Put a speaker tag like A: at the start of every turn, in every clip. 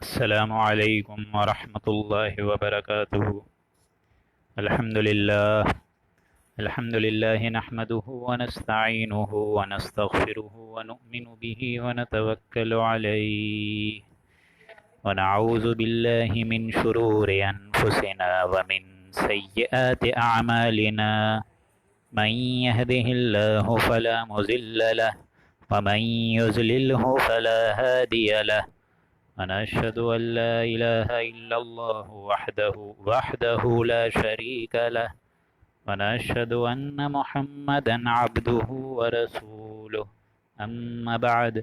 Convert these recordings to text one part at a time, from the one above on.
A: السلام علیکم ورحمۃ اللہ وبرکاتہ۔ الحمد للہ نحمده ونستعینه ونستغفره ونؤمن به ونتوکل علیہ ونعوذ باللہ من شرور انفسنا ومن سیئات اعمالنا، من يهده اللہ فلا مضل له ومن يضلله فلا هادی له، ونشهد أن لا إله إلا الله وحده لا شريك له، ونشهد أن محمدا عبده ورسوله. أما بعد،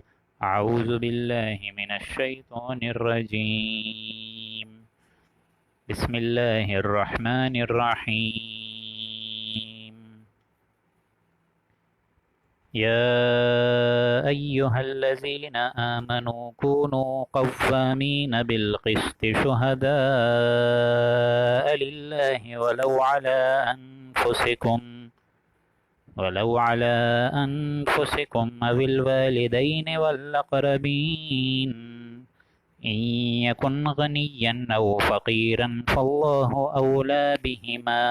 A: أعوذ بالله من الشيطان الرجيم. بسم الله الرحمن الرحيم. يا أيها الذين آمنوا كونوا قوامين بالقسط شهداء لله ولو على أنفسكم أو الوالدين والأقربين، إن يكن غنيا أو فقيرا فالله أولى بهما،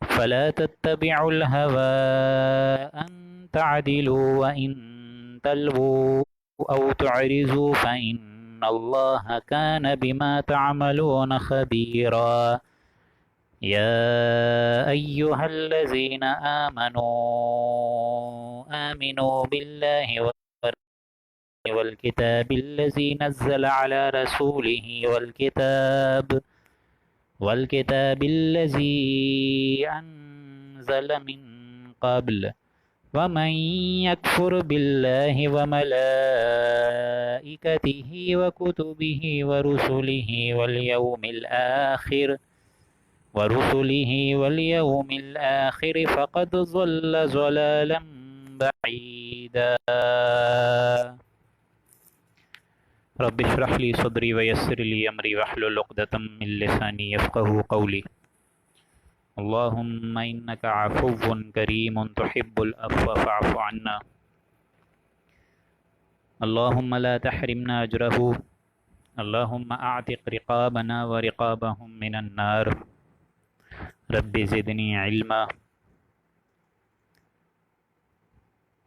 A: فلا تتبعوا الهوى أن تعدلوا وإن تلووا أو تعرضوا فإن الله كان بما تعملون خبيرا. يا أيها الذين آمنوا بالله والكتاب الذي نزل على رسوله والكتاب الذي أنزل من قبل، ومن يكفر بالله وملائكته وكتبه ورسله واليوم الآخر فقد ضل ضلالا بعيدا. رب اشرح لي صدري ويسر لي أمري واحلل عقدة من لساني يفقهوا قولي. اللهم إنك عفو كريم تحب العفو فاعف عنا. اللهم لا تحرمنا أجره. اللهم أعتق رقابنا ورقابهم من النار. رب زدني علما.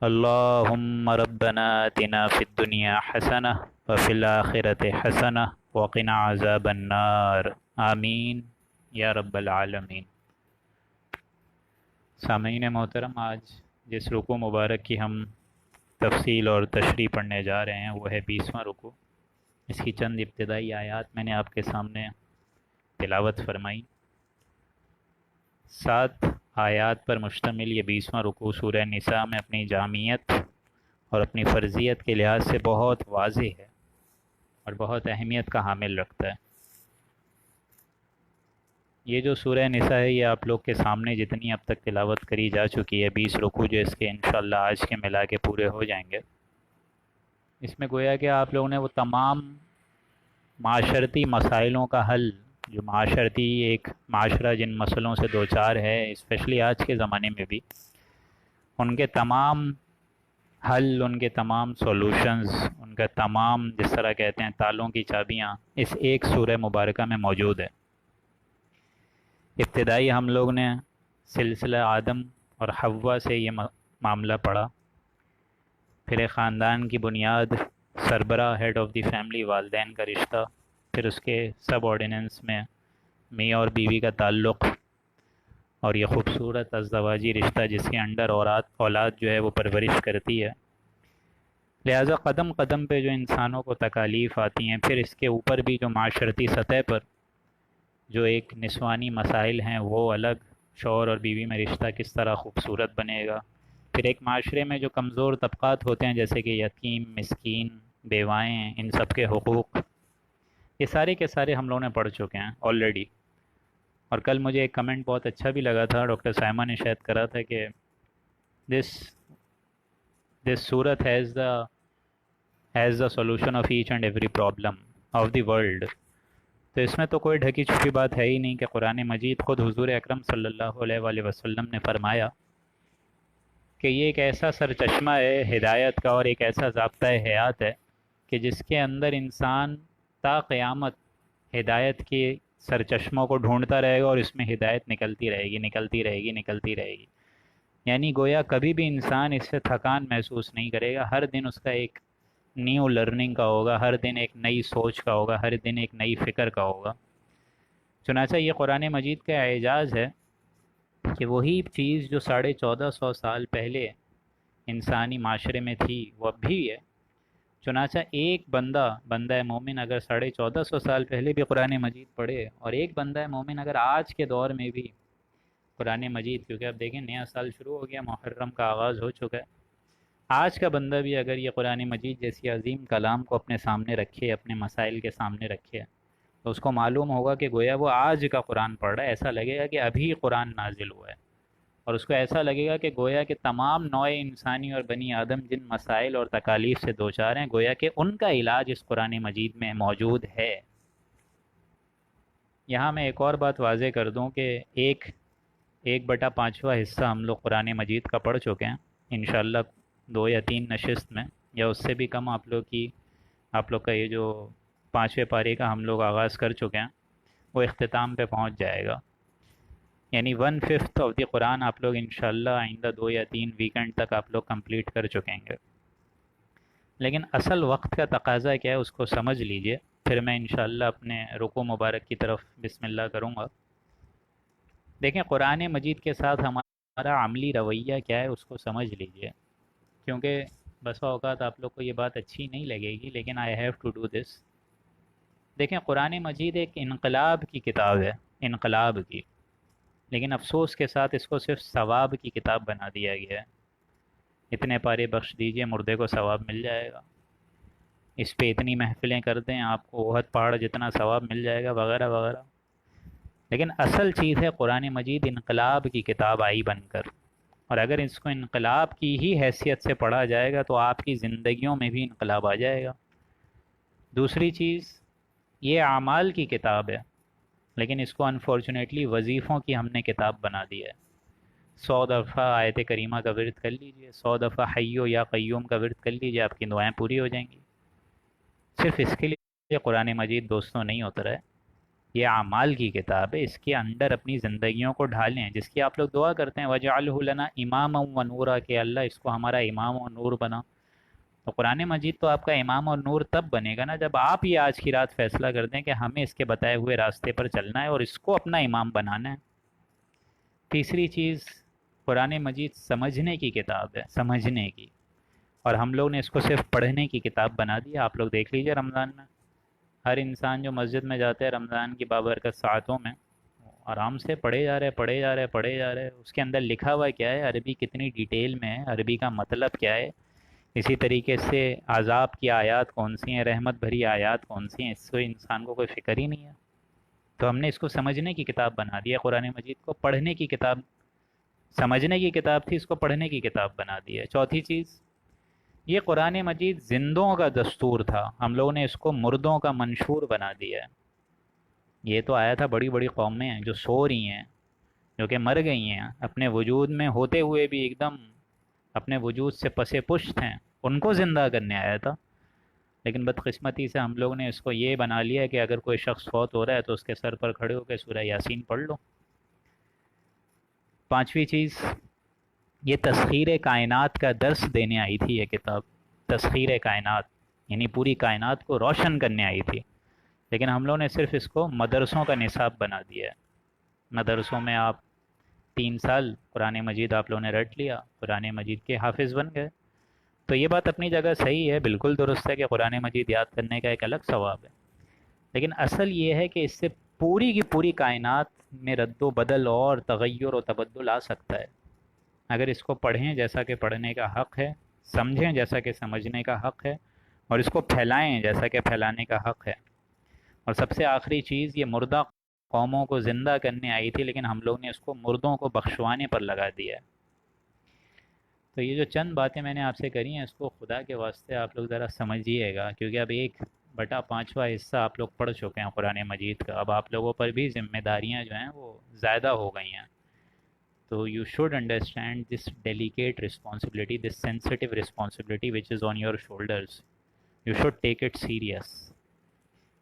A: اللهم ربنا آتنا في الدنيا حسنة وفي الآخرة حسنة وقنا عذاب النار، آمین یا رب العالمین. سامعین محترم، آج جس رکوع مبارک کی ہم تفصیل اور تشریح پڑھنے جا رہے ہیں وہ ہے 20واں رکوع. اس کی چند ابتدائی آیات میں نے آپ کے سامنے تلاوت فرمائی. 7 آیات پر مشتمل یہ 20واں رکوع سورہ نساء میں اپنی جامعیت اور اپنی فرضیت کے لحاظ سے بہت واضح ہے اور بہت اہمیت کا حامل رکھتا ہے. یہ جو سورہ نساء ہے یہ آپ لوگ کے سامنے جتنی اب تک تلاوت کری جا چکی ہے، 20 رکوع جو اس کے انشاءاللہ آج کے ملا کے پورے ہو جائیں گے، اس میں گویا کہ آپ لوگوں نے وہ تمام معاشرتی مسائلوں کا حل، جو معاشرتی ایک معاشرہ جن مسئلوں سے دوچار ہے اسپیشلی آج کے زمانے میں بھی، ان کے تمام حل، ان کے تمام سولوشنز، ان کا تمام جس طرح کہتے ہیں تالوں کی چابیاں اس ایک سورہ مبارکہ میں موجود ہے. ابتدائی ہم لوگ نے سلسلہ آدم اور حوا سے یہ معاملہ پڑھا، پھر ایک خاندان کی بنیاد، سربراہ، ہیڈ آف دی فیملی، والدین کا رشتہ، پھر اس کے سب آرڈیننس میں میاں اور بیوی کا تعلق اور یہ خوبصورت ازدواجی رشتہ جس کے انڈر اولاد جو ہے وہ پرورش کرتی ہے. لہٰذا قدم قدم پہ جو انسانوں کو تکالیف آتی ہیں، پھر اس کے اوپر بھی جو معاشرتی سطح پر جو ایک نسوانی مسائل ہیں وہ الگ، شوہر اور بیوی میں رشتہ کس طرح خوبصورت بنے گا، پھر ایک معاشرے میں جو کمزور طبقات ہوتے ہیں جیسے کہ یتیم، مسکین، بیوائیں، ان سب کے حقوق، یہ سارے کے سارے ہم لوگوں نے پڑھ چکے ہیں آلریڈی. اور کل مجھے ایک کمنٹ بہت اچھا بھی لگا تھا، ڈاکٹر سائمہ نے شاید کرا تھا کہ دس سورت has the solution of each and every problem of the world. تو اس میں تو کوئی ڈھکی چھپی بات ہے ہی نہیں کہ قرآن مجید خود حضور اکرم صلی اللہ علیہ وآلہ وسلم نے فرمایا کہ یہ ایک ایسا سرچشمہ ہے ہدایت کا اور ایک ایسا ضابطۂ حیات ہے کہ جس کے اندر انسان تا قیامت ہدایت کے سرچشموں کو ڈھونڈتا رہے گا اور اس میں ہدایت نکلتی رہے گی، نکلتی رہے گی، نکلتی رہے گی. یعنی گویا کبھی بھی انسان اس سے تھکان محسوس نہیں کرے گا. ہر دن اس کا ایک نیو لرننگ کا ہوگا، ہر دن ایک نئی سوچ کا ہوگا، ہر دن ایک نئی فکر کا ہوگا. چنانچہ یہ قرآن مجید کا اعجاز ہے کہ وہی چیز جو 1450 سال پہلے انسانی معاشرے میں تھی وہ اب بھی ہے. چنانچہ ایک بندہ مومن اگر 1450 سال پہلے بھی قرآن مجید پڑھے، اور ایک بندہ مومن اگر آج کے دور میں بھی قرآن مجید، کیونکہ اب دیکھیں نیا سال شروع ہو گیا، محرم کا آغاز ہو چکا ہے، آج کا بندہ بھی اگر یہ قرآن مجید جیسی عظیم کلام کو اپنے سامنے رکھے، اپنے مسائل کے سامنے رکھے، تو اس کو معلوم ہوگا کہ گویا وہ آج کا قرآن پڑھ رہا ہے. ایسا لگے گا کہ ابھی قرآن نازل ہوا ہے، اور اس کو ایسا لگے گا کہ گویا کہ تمام نوع انسانی اور بنی آدم جن مسائل اور تکالیف سے دوچار ہیں، گویا کہ ان کا علاج اس قرآن مجید میں موجود ہے. یہاں میں ایک اور بات واضح کر دوں کہ ایک بٹا پانچواں حصہ ہم لوگ قرآن مجید کا پڑھ چکے ہیں انشاءاللہ 2 یا 3 نشست میں، یا اس سے بھی کم. آپ لوگ کا یہ جو 5ویں پارے کا ہم لوگ آغاز کر چکے ہیں وہ اختتام پہ پہنچ جائے گا. یعنی 1/5 آف دی قرآن آپ لوگ انشاءاللہ آئندہ 2 یا 3 ویکنڈ تک آپ لوگ کمپلیٹ کر چکیں گے. لیکن اصل وقت کا تقاضا کیا ہے اس کو سمجھ لیجئے، پھر میں انشاءاللہ اپنے رکوع مبارک کی طرف بسم اللہ کروں گا. دیکھیں قرآن مجید کے ساتھ ہمارا عملی رویہ کیا ہے اس کو سمجھ لیجئے، کیونکہ بسا اوقات آپ لوگ کو یہ بات اچھی نہیں لگے گی، لیکن I have to do this. دیکھیں قرآن مجید ایک انقلاب کی کتاب ہے، انقلاب کی، لیکن افسوس کے ساتھ اس کو صرف ثواب کی کتاب بنا دیا گیا ہے. اتنے پارے بخش دیجئے مردے کو ثواب مل جائے گا، اس پہ اتنی محفلیں کر دیں آپ کو احد پہاڑ جتنا ثواب مل جائے گا، وغیرہ وغیرہ. لیکن اصل چیز ہے قرآن مجید انقلاب کی کتاب آئی بن کر، اور اگر اس کو انقلاب کی ہی حیثیت سے پڑھا جائے گا تو آپ کی زندگیوں میں بھی انقلاب آ جائے گا. دوسری چیز، یہ اعمال کی کتاب ہے، لیکن اس کو انفارچونیٹلی وظیفوں کی ہم نے کتاب بنا دی ہے. 100 دفعہ آیت کریمہ کا ورد کر لیجئے، 100 دفعہ حیو یا قیوم کا ورد کر لیجئے، آپ کی دعائیں پوری ہو جائیں گی. صرف اس کے لیے قرآن مجید دوستوں نہیں اترا ہے، یہ اعمال کی کتاب ہے. اس کے اندر اپنی زندگیوں کو ڈھالیں، جس کی آپ لوگ دعا کرتے ہیں وَجَعَلْهُ لَنَا إِمَامًا وَنُورًا، کہ اللہ اس کو ہمارا امام و نور بنا. تو قرآن مجید تو آپ کا امام اور نور تب بنے گا نا جب آپ یہ آج کی رات فیصلہ کر دیں کہ ہمیں اس کے بتائے ہوئے راستے پر چلنا ہے اور اس کو اپنا امام بنانا ہے. تیسری چیز، قرآن مجید سمجھنے کی کتاب ہے، سمجھنے کی، اور ہم لوگ نے اس کو صرف پڑھنے کی کتاب بنا دی. آپ لوگ دیکھ لیجئے رمضان میں ہر انسان جو مسجد میں جاتا ہے رمضان کی بابرکت ساعتوں میں، آرام سے پڑھے جا رہے پڑھے جا رہے پڑھے جا رہے. اس کے اندر لکھا ہوا کیا ہے، عربی کتنی ڈیٹیل میں ہے، عربی کا مطلب کیا ہے، اسی طریقے سے عذاب کی آیات کون سی ہیں، رحمت بھری آیات کون سی ہیں، اس سے انسان کو کوئی فکر ہی نہیں ہے. تو ہم نے اس کو سمجھنے کی کتاب بنا دیا. قرآن مجید کو پڑھنے کی کتاب، سمجھنے کی کتاب تھی، اس کو پڑھنے کی کتاب بنا دی ہے. چوتھی چیز، یہ قرآن مجید زندوں کا دستور تھا، ہم لوگوں نے اس کو مردوں کا منشور بنا دیا ہے. یہ تو آیا تھا بڑی بڑی قومیں ہیں جو سو رہی ہیں، جو کہ مر گئی ہیں، اپنے وجود میں ہوتے ہوئے بھی ایک دم اپنے وجود سے پسے پشت ہیں، ان کو زندہ کرنے آیا تھا. لیکن بدقسمتی سے ہم لوگ نے اس کو یہ بنا لیا کہ اگر کوئی شخص فوت ہو رہا ہے تو اس کے سر پر کھڑے ہو کے سورہ یاسین پڑھ لو. پانچویں چیز، یہ تسخیر کائنات کا درس دینے آئی تھی یہ کتاب. تسخیر کائنات یعنی پوری کائنات کو روشن کرنے آئی تھی، لیکن ہم لوگوں نے صرف اس کو مدرسوں کا نصاب بنا دیا ہے. مدرسوں میں آپ 3 سال قرآن مجید آپ لوگوں نے رٹ لیا، قرآن مجید کے حافظ بن گئے. تو یہ بات اپنی جگہ صحیح ہے، بالکل درست ہے کہ قرآن مجید یاد کرنے کا ایک الگ ثواب ہے، لیکن اصل یہ ہے کہ اس سے پوری کی پوری کائنات میں رد و بدل اور تغیر و تبدل آ سکتا ہے. اگر اس کو پڑھیں جیسا کہ پڑھنے کا حق ہے، سمجھیں جیسا کہ سمجھنے کا حق ہے، اور اس کو پھیلائیں جیسا کہ پھیلانے کا حق ہے. اور سب سے آخری چیز، یہ مردہ قوموں کو زندہ کرنے آئی تھی، لیکن ہم لوگ نے اس کو مردوں کو بخشوانے پر لگا دیا ہے. تو یہ جو چند باتیں میں نے آپ سے کری ہیں اس کو خدا کے واسطے آپ لوگ ذرا سمجھیے گا، کیونکہ اب 1/5 حصہ آپ لوگ پڑھ چکے ہیں قرآن مجید کا. اب آپ لوگوں پر بھی ذمہ داریاں جو ہیں وہ زیادہ ہو گئی ہیں. تو you should understand this delicate responsibility, this sensitive responsibility which is on your shoulders. You should take it serious.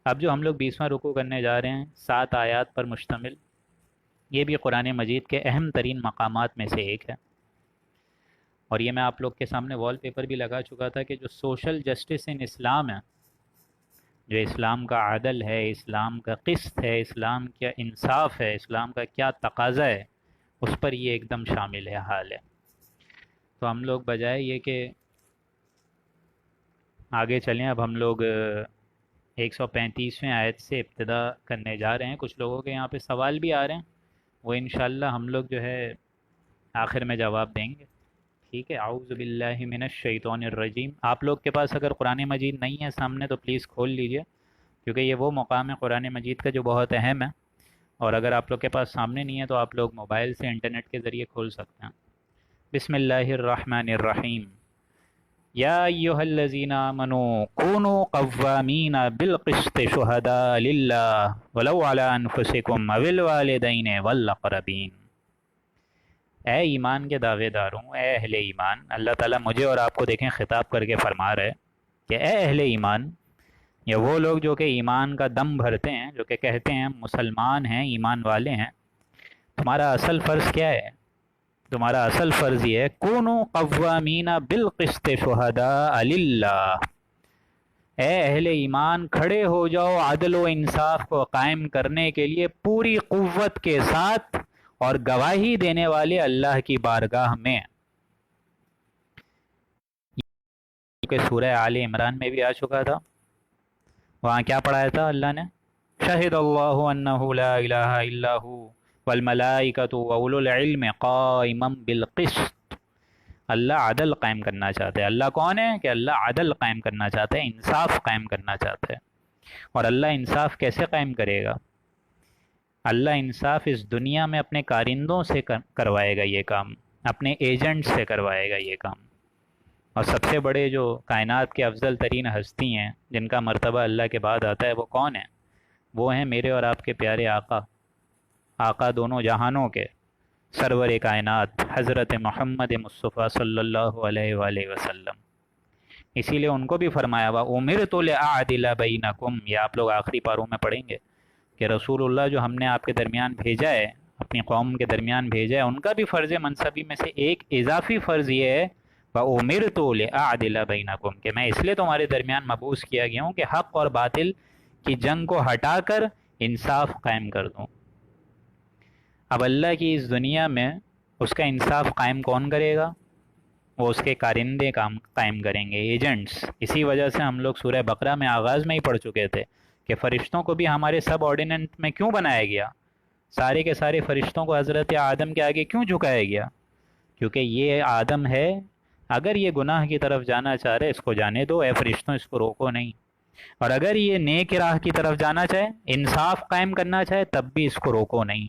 A: اب جو ہم لوگ 20واں رکوع کرنے جا رہے ہیں 7 آیات پر مشتمل، یہ بھی قرآن مجید کے اہم ترین مقامات میں سے ایک ہے، اور یہ میں آپ لوگ کے سامنے وال پیپر بھی لگا چکا تھا کہ جو سوشل جسٹس ان اسلام ہے، جو اسلام کا عدل ہے، اسلام کا قسط ہے، اسلام کا انصاف ہے، اسلام کا کیا تقاضا ہے، اس پر یہ ایک دم شامل ہے، حال ہے۔ تو ہم لوگ بجائے یہ کہ آگے چلیں، اب ہم لوگ 135ویں آیت سے ابتدا کرنے جا رہے ہیں۔ کچھ لوگوں کے یہاں پہ سوال بھی آ رہے ہیں، وہ انشاءاللہ ہم لوگ جو ہے آخر میں جواب دیں گے، ٹھیک ہے۔ اعوذ باللہ من الشیطان الرجیم۔ آپ لوگ کے پاس اگر قرآن مجید نہیں ہے سامنے تو پلیز کھول لیجئے، کیونکہ یہ وہ مقام ہے قرآن مجید کا جو بہت اہم ہے، اور اگر آپ لوگ کے پاس سامنے نہیں ہے تو آپ لوگ موبائل سے انٹرنیٹ کے ذریعے کھول سکتے ہیں۔ بسم اللہ الرحمن الرحیم۔ یا ایہا الذین آمنوا کونوا قوامین بالقسط شہداء للہ ولو علی انفسکم او الوالدین والاقربین۔ اے ایمان کے دعوے داروں، اے اہل ایمان، اللہ تعالیٰ مجھے اور آپ کو دیکھیں خطاب کر کے فرما رہے کہ اے اہل ایمان، یا وہ لوگ جو کہ ایمان کا دم بھرتے ہیں، جو کہ کہتے ہیں مسلمان ہیں، ایمان والے ہیں، تمہارا اصل فرض کیا ہے؟ تمہارا اصل فرض یہ ہے کونوا قوامین بالقسط شہداء للہ، اے اہل ایمان کھڑے ہو جاؤ عدل و انصاف کو قائم کرنے کے لیے پوری قوت کے ساتھ، اور گواہی دینے والے اللہ کی بارگاہ میں۔ کہ سورہ آل عمران میں بھی آ چکا تھا، وہاں کیا پڑھایا تھا اللہ نے؟ شہد اللہ انہ لا الہ الا ہو والملائکۃ واولو العلم قائما بالقسط۔ اللہ عدل قائم کرنا چاہتے ہیں۔ اللہ کون ہے؟ کہ اللہ عدل قائم کرنا چاہتے ہیں، انصاف قائم کرنا چاہتے ہیں۔ اور اللہ انصاف کیسے قائم کرے گا؟ اللہ انصاف اس دنیا میں اپنے کارندوں سے کروائے گا یہ کام، اپنے ایجنٹ سے کروائے گا یہ کام۔ اور سب سے بڑے جو کائنات کے افضل ترین ہستی ہیں جن کا مرتبہ اللہ کے بعد آتا ہے، وہ کون ہیں؟ وہ ہیں میرے اور آپ کے پیارے آقا، آقا دونوں جہانوں کے، سرور کائنات حضرت محمد مصطفیٰ صلی اللہ علیہ وآلہ وسلم۔ اسی لیے ان کو بھی فرمایا ہوا امرت لاعدل بینکم، یہ آپ لوگ آخری پاروں میں پڑھیں گے کہ رسول اللہ جو ہم نے آپ کے درمیان بھیجا ہے، اپنی قوم کے درمیان بھیجا ہے، ان کا بھی فرض منصبی میں سے ایک اضافی فرض یہ ہے وَأُمِرْتُ لِأَعْدِلَ بَيْنَكُمْ، کہ میں اس لیے تمہارے درمیان مبعوث کیا گیا ہوں کہ حق اور باطل کی جنگ کو ہٹا کر انصاف قائم کر دوں۔ اب اللہ کی اس دنیا میں اس کا انصاف قائم کون کرے گا؟ وہ اس کے کارندے قائم کریں گے، ایجنٹس۔ اسی وجہ سے ہم لوگ سورہ بقرہ میں آغاز میں ہی پڑھ چکے تھے کہ فرشتوں کو بھی ہمارے سب آرڈیننٹ میں کیوں بنایا گیا؟ سارے کے سارے فرشتوں کو حضرت آدم کے آگے کیوں جھکایا گیا؟ کیونکہ یہ آدم ہے، اگر یہ گناہ کی طرف جانا چاہ رہے اس کو جانے دو، اے فرشتوں اس کو روکو نہیں، اور اگر یہ نیک راہ کی طرف جانا چاہے، انصاف قائم کرنا چاہے، تب بھی اس کو روکو نہیں،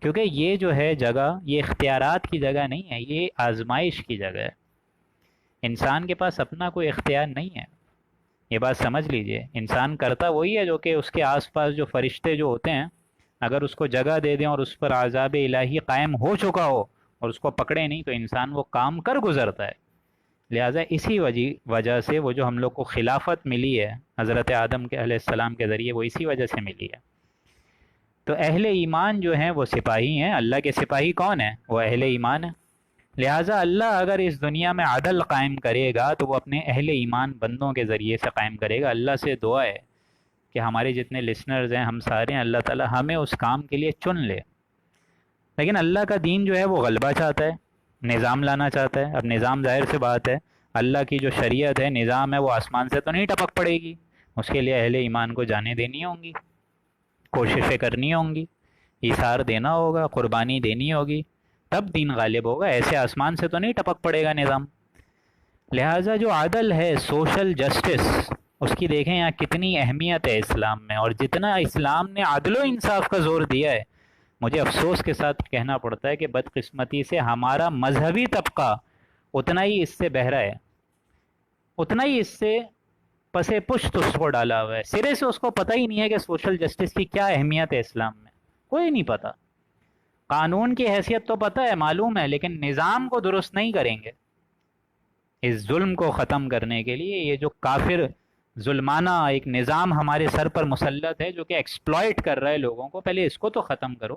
A: کیونکہ یہ جو ہے جگہ، یہ اختیارات کی جگہ نہیں ہے، یہ آزمائش کی جگہ ہے۔ انسان کے پاس اپنا کوئی اختیار نہیں ہے، یہ بات سمجھ لیجئے۔ انسان کرتا وہی ہے جو کہ اس کے آس پاس جو فرشتے جو ہوتے ہیں، اگر اس کو جگہ دے دیں اور اس پر عذاب الہی قائم ہو چکا ہو اور اس کو پکڑے نہیں، تو انسان وہ کام کر گزرتا ہے۔ لہٰذا اسی وجہ سے وہ جو ہم لوگ کو خلافت ملی ہے حضرت آدم کے علیہ السلام کے ذریعے، وہ اسی وجہ سے ملی ہے۔ تو اہل ایمان جو ہیں وہ سپاہی ہیں، اللہ کے سپاہی کون ہیں؟ وہ اہل ایمان ہیں۔ لہٰذا اللہ اگر اس دنیا میں عدل قائم کرے گا تو وہ اپنے اہل ایمان بندوں کے ذریعے سے قائم کرے گا۔ اللہ سے دعا ہے کہ ہمارے جتنے لسنرز ہیں، ہم سارے ہیں، اللہ تعالی ہمیں اس کام کے لیے چن لے۔ لیکن اللہ کا دین جو ہے وہ غلبہ چاہتا ہے، نظام لانا چاہتا ہے۔ اب نظام ظاہر سے بات ہے، اللہ کی جو شریعت ہے، نظام ہے، وہ آسمان سے تو نہیں ٹپک پڑے گی، اس کے لیے اہل ایمان کو جانیں دینی ہوں گی، کوششیں کرنی ہوں گی، ایثار دینا ہوگا، قربانی دینی ہوگی، تب دین غالب ہوگا۔ ایسے آسمان سے تو نہیں ٹپک پڑے گا نظام۔ لہٰذا جو عدل ہے، سوشل جسٹس، اس کی دیکھیں یہاں کتنی اہمیت ہے اسلام میں، اور جتنا اسلام نے عدل و انصاف کا زور دیا ہے، مجھے افسوس کے ساتھ کہنا پڑتا ہے کہ بدقسمتی سے ہمارا مذہبی طبقہ اتنا ہی اس سے بہرا ہے، اتنا ہی اس سے پسے پشت اس کو ڈالا ہوا ہے، سرے سے اس کو پتہ ہی نہیں ہے کہ سوشل جسٹس کی کیا اہمیت ہے اسلام میں، کوئی نہیں پتہ۔ قانون کی حیثیت تو پتہ ہے، معلوم ہے، لیکن نظام کو درست نہیں کریں گے۔ اس ظلم کو ختم کرنے کے لیے یہ جو کافر ظلمانہ ایک نظام ہمارے سر پر مسلط ہے جو کہ ایکسپلائٹ کر رہا ہے لوگوں کو. پہلے اس کو تو ختم کرو.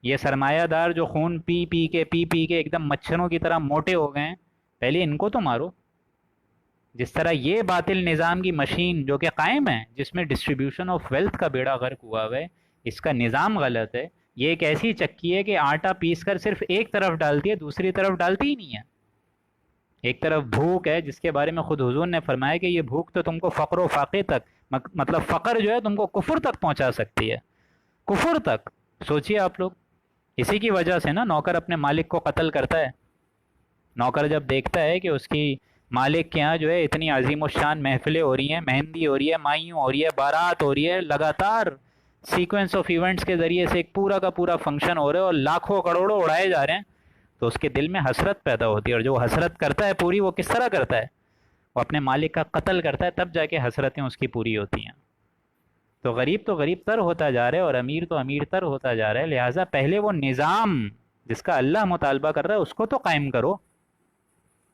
A: یہ سرمایہ دار جو خون پی پی کے ایک دم مچھروں کی طرح موٹے ہو گئے ہیں، پہلے ان کو تو مارو. جس طرح یہ باطل نظام کی مشین جو کہ قائم ہے، جس میں ڈسٹریبیوشن آف ویلتھ کا بیڑا غرق ہوا ہوا ہے، اس کا نظام غلط ہے. یہ ایک ایسی چکی ہے کہ آٹا پیس کر صرف ایک طرف ڈالتی ہے، دوسری طرف ڈالتی ہی نہیں ہے. ایک طرف بھوک ہے جس کے بارے میں خود حضور نے فرمایا کہ یہ بھوک تو تم کو فقر و فاقے تک، مطلب فقر جو ہے تم کو کفر تک پہنچا سکتی ہے. کفر تک. سوچئے آپ لوگ. اسی کی وجہ سے نا نوکر اپنے مالک کو قتل کرتا ہے. نوکر جب دیکھتا ہے کہ اس کی مالک کے ہاں جو ہے اتنی عظیم الشان محفلیں ہو رہی ہیں، مہندی ہو رہی ہے، مائیوں ہو رہی ہے، بارات ہو رہی ہے، لگاتار سیکوینس آف ایونٹس کے ذریعے سے ایک پورا کا پورا فنکشن ہو رہا ہے اور لاکھوں کروڑوں اڑائے جا رہے ہیں، تو اس کے دل میں حسرت پیدا ہوتی ہے. اور جو حسرت کرتا ہے پوری، وہ کس طرح کرتا ہے؟ وہ اپنے مالک کا قتل کرتا ہے، تب جا کے حسرتیں اس کی پوری ہوتی ہیں. تو غریب تر ہوتا جا رہا ہے اور امیر تو امیر تر ہوتا جا رہا ہے. لہٰذا پہلے وہ نظام جس کا اللہ مطالبہ کر رہا ہے اس کو تو قائم کرو،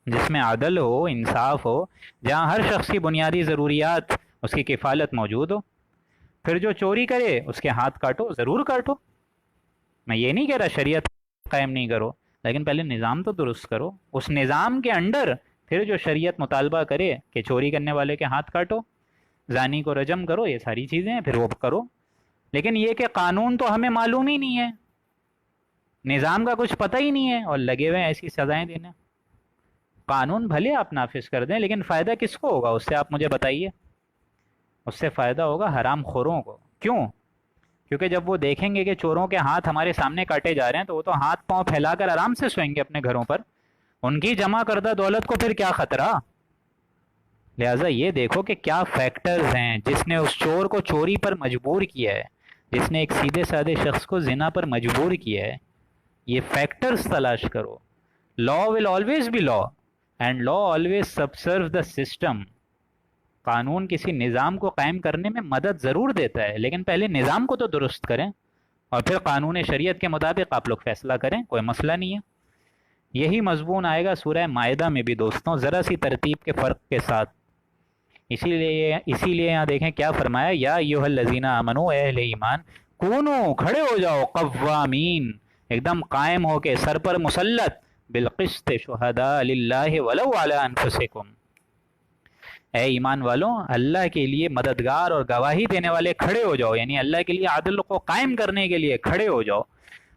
A: جس میں عدل ہو، انصاف ہو، جہاں ہر شخص کی بنیادی ضروریات اس کی کفالت موجود ہو. پھر جو چوری کرے اس کے ہاتھ کاٹو، ضرور کاٹو. میں یہ نہیں کہہ رہا شریعت قائم نہیں کرو، لیکن پہلے نظام تو درست کرو. اس نظام کے انڈر پھر جو شریعت مطالبہ کرے کہ چوری کرنے والے کے ہاتھ کاٹو، زانی کو رجم کرو، یہ ساری چیزیں ہیں، پھر وہ کرو. لیکن یہ کہ قانون تو ہمیں معلوم ہی نہیں ہے، نظام کا کچھ پتہ ہی نہیں ہے، اور لگے ہوئے ایسی سزائیں دینے. قانون بھلے آپ نافذ کر دیں، لیکن فائدہ کس کو ہوگا اس سے؟ آپ مجھے بتائیے. اس سے فائدہ ہوگا حرام خوروں کو. کیوں؟ کیونکہ جب وہ دیکھیں گے کہ چوروں کے ہاتھ ہمارے سامنے کاٹے جا رہے ہیں تو وہ تو ہاتھ پاؤں پھیلا کر آرام سے سوئیں گے اپنے گھروں پر. ان کی جمع کردہ دولت کو پھر کیا خطرہ؟ لہٰذا یہ دیکھو کہ کیا فیکٹرز ہیں جس نے اس چور کو چوری پر مجبور کیا ہے، جس نے ایک سیدھے سادے شخص کو زنا پر مجبور کیا ہے. یہ فیکٹرز تلاش کرو. Law will always be law and law always subserve the system. قانون کسی نظام کو قائم کرنے میں مدد ضرور دیتا ہے، لیکن پہلے نظام کو تو درست کریں اور پھر قانون شریعت کے مطابق آپ لوگ فیصلہ کریں، کوئی مسئلہ نہیں ہے. یہی مضمون آئے گا سورہ مائدہ میں بھی دوستوں، ذرا سی ترتیب کے فرق کے ساتھ. اسی لیے یہاں دیکھیں کیا فرمایا، یا ایھا الذین آمنوا، اے اہل ایمان، کونو کھڑے ہو جاؤ، قوامین ایک دم قائم ہو کے سر پر مسلط، بالقسط شہداء للہ ولو علی انفسکم. اے ایمان والوں، اللہ کے لیے مددگار اور گواہی دینے والے کھڑے ہو جاؤ، یعنی اللہ کے لیے عدل کو قائم کرنے کے لیے کھڑے ہو جاؤ.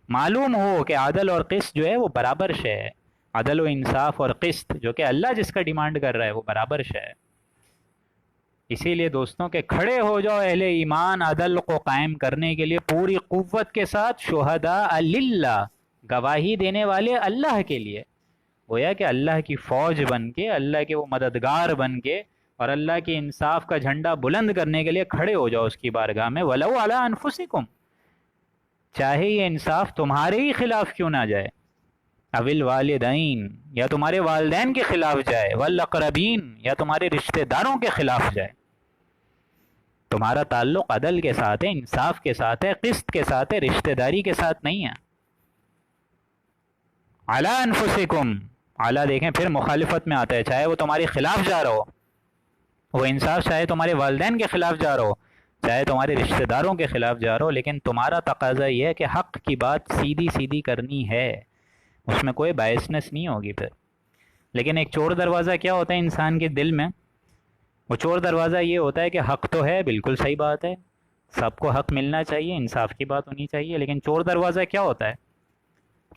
A: معلوم ہو کہ عدل اور قسط جو ہے وہ برابر شے ہے. عدل و انصاف اور قسط جو کہ اللہ جس کا ڈیمانڈ کر رہا ہے وہ برابر شے ہے. اسی لیے دوستوں کہ کھڑے ہو جاؤ اہل ایمان عدل کو قائم کرنے کے لیے پوری قوت کے ساتھ، شہداء للہ گواہی دینے والے اللہ کے لیے. گویا کہ اللہ کی فوج بن کے، اللہ کے وہ مددگار بن کے، اور اللہ کے انصاف کا جھنڈا بلند کرنے کے لیے کھڑے ہو جاؤ اس کی بارگاہ میں. ولو علی انفسکم، چاہے یہ انصاف تمہارے ہی خلاف کیوں نہ جائے. اول والدین، یا تمہارے والدین کے خلاف جائے، والاقربین، یا تمہارے رشتہ داروں کے خلاف جائے. تمہارا تعلق عدل کے ساتھ ہے، انصاف کے ساتھ ہے، قسط کے ساتھ ہے، رشتہ داری کے ساتھ نہیں ہے. علی انفسکم، اعلیٰ دیکھیں پھر مخالفت میں آتا ہے، چاہے وہ تمہارے خلاف جا رہا ہو وہ انصاف، چاہے تمہارے والدین کے خلاف جا رہا ہو، چاہے تمہارے رشتہ داروں کے خلاف جا رہا ہو، لیکن تمہارا تقاضا یہ ہے کہ حق کی بات سیدھی سیدھی کرنی ہے، اس میں کوئی بائسنس نہیں ہوگی پھر. لیکن ایک چور دروازہ کیا ہوتا ہے انسان کے دل میں؟ وہ چور دروازہ یہ ہوتا ہے کہ حق تو ہے، بالکل صحیح بات ہے، سب کو حق ملنا چاہیے، انصاف کی بات ہونی چاہیے، لیکن چور دروازہ کیا ہوتا ہے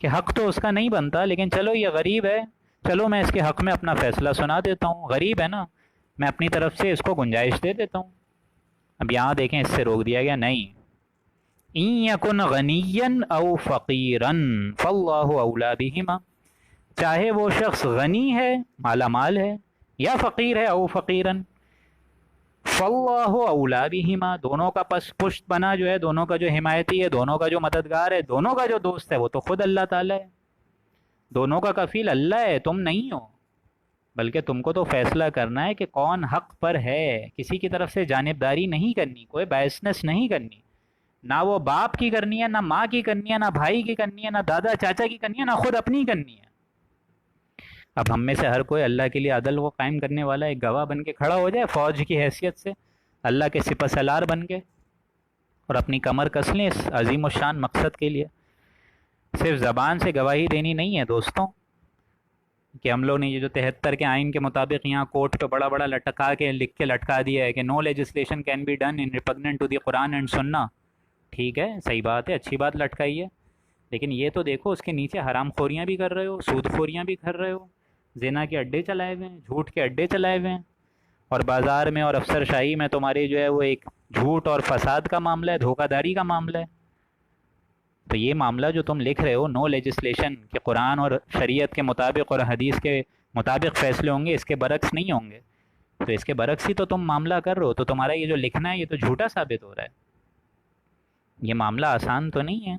A: کہ حق تو اس کا نہیں بنتا، لیکن چلو یہ غریب ہے، چلو میں اس کے حق میں اپنا فیصلہ سنا دیتا ہوں، غریب ہے نا، میں اپنی طرف سے اس کو گنجائش دے دیتا ہوں. اب یہاں دیکھیں اس سے روک دیا گیا، نہیں. ان یکن غنیا او فقیرا فاللہ اولی بہما، چاہے وہ شخص غنی ہے، مالا مال ہے، یا فقیر ہے، او فقیرن، فاللہ اولی بہما، دونوں کا پشت بنا جو ہے، دونوں کا جو حمایتی ہے، دونوں کا جو مددگار ہے، دونوں کا جو دوست ہے، وہ تو خود اللہ تعالیٰ ہے. دونوں کا کفیل اللہ ہے، تم نہیں ہو. بلکہ تم کو تو فیصلہ کرنا ہے کہ کون حق پر ہے، کسی کی طرف سے جانبداری نہیں کرنی، کوئی بائسنس نہیں کرنی، نہ وہ باپ کی کرنی ہے، نہ ماں کی کرنی ہے، نہ بھائی کی کرنی ہے، نہ دادا چاچا کی کرنی ہے، نہ خود اپنی کرنی ہے. اب ہم میں سے ہر کوئی اللہ کے لیے عدل کو قائم کرنے والا ایک گواہ بن کے کھڑا ہو جائے فوج کی حیثیت سے، اللہ کے سپہ سالار بن کے، اور اپنی کمر کس لیں اس عظیم الشان مقصد کے لیے۔ صرف زبان سے گواہی دینی نہیں ہے دوستوں، کہ ہم لوگ نے یہ جو 73 کے آئین کے مطابق یہاں کوٹ پہ بڑا بڑا لٹکا کے لکھ کے لٹکا دیا ہے کہ no legislation can be done in repugnant to the Quran and Sunnah, ٹھیک ہے، صحیح بات ہے، اچھی بات لٹکائی ہے، لیکن یہ تو دیکھو اس کے نیچے حرام خوریاں بھی کر رہے ہو، سود خوریاں بھی کر رہے ہو، زنا کے اڈے چلائے ہوئے ہیں، جھوٹ کے اڈے چلائے ہوئے ہیں، اور بازار میں اور افسر شاہی میں تمہارے جو ہے وہ ایک جھوٹ اور فساد کا معاملہ ہے، دھوکہ داری کا معاملہ ہے۔ تو یہ معاملہ جو تم لکھ رہے ہو نو لیجسلیشن کہ قرآن اور شریعت کے مطابق اور حدیث کے مطابق فیصلے ہوں گے، اس کے برعکس نہیں ہوں گے، تو اس کے برعکس ہی تو تم معاملہ کر رہے ہو، تو تمہارا یہ جو لکھنا ہے یہ تو جھوٹا ثابت ہو رہا ہے۔ یہ معاملہ آسان تو نہیں ہے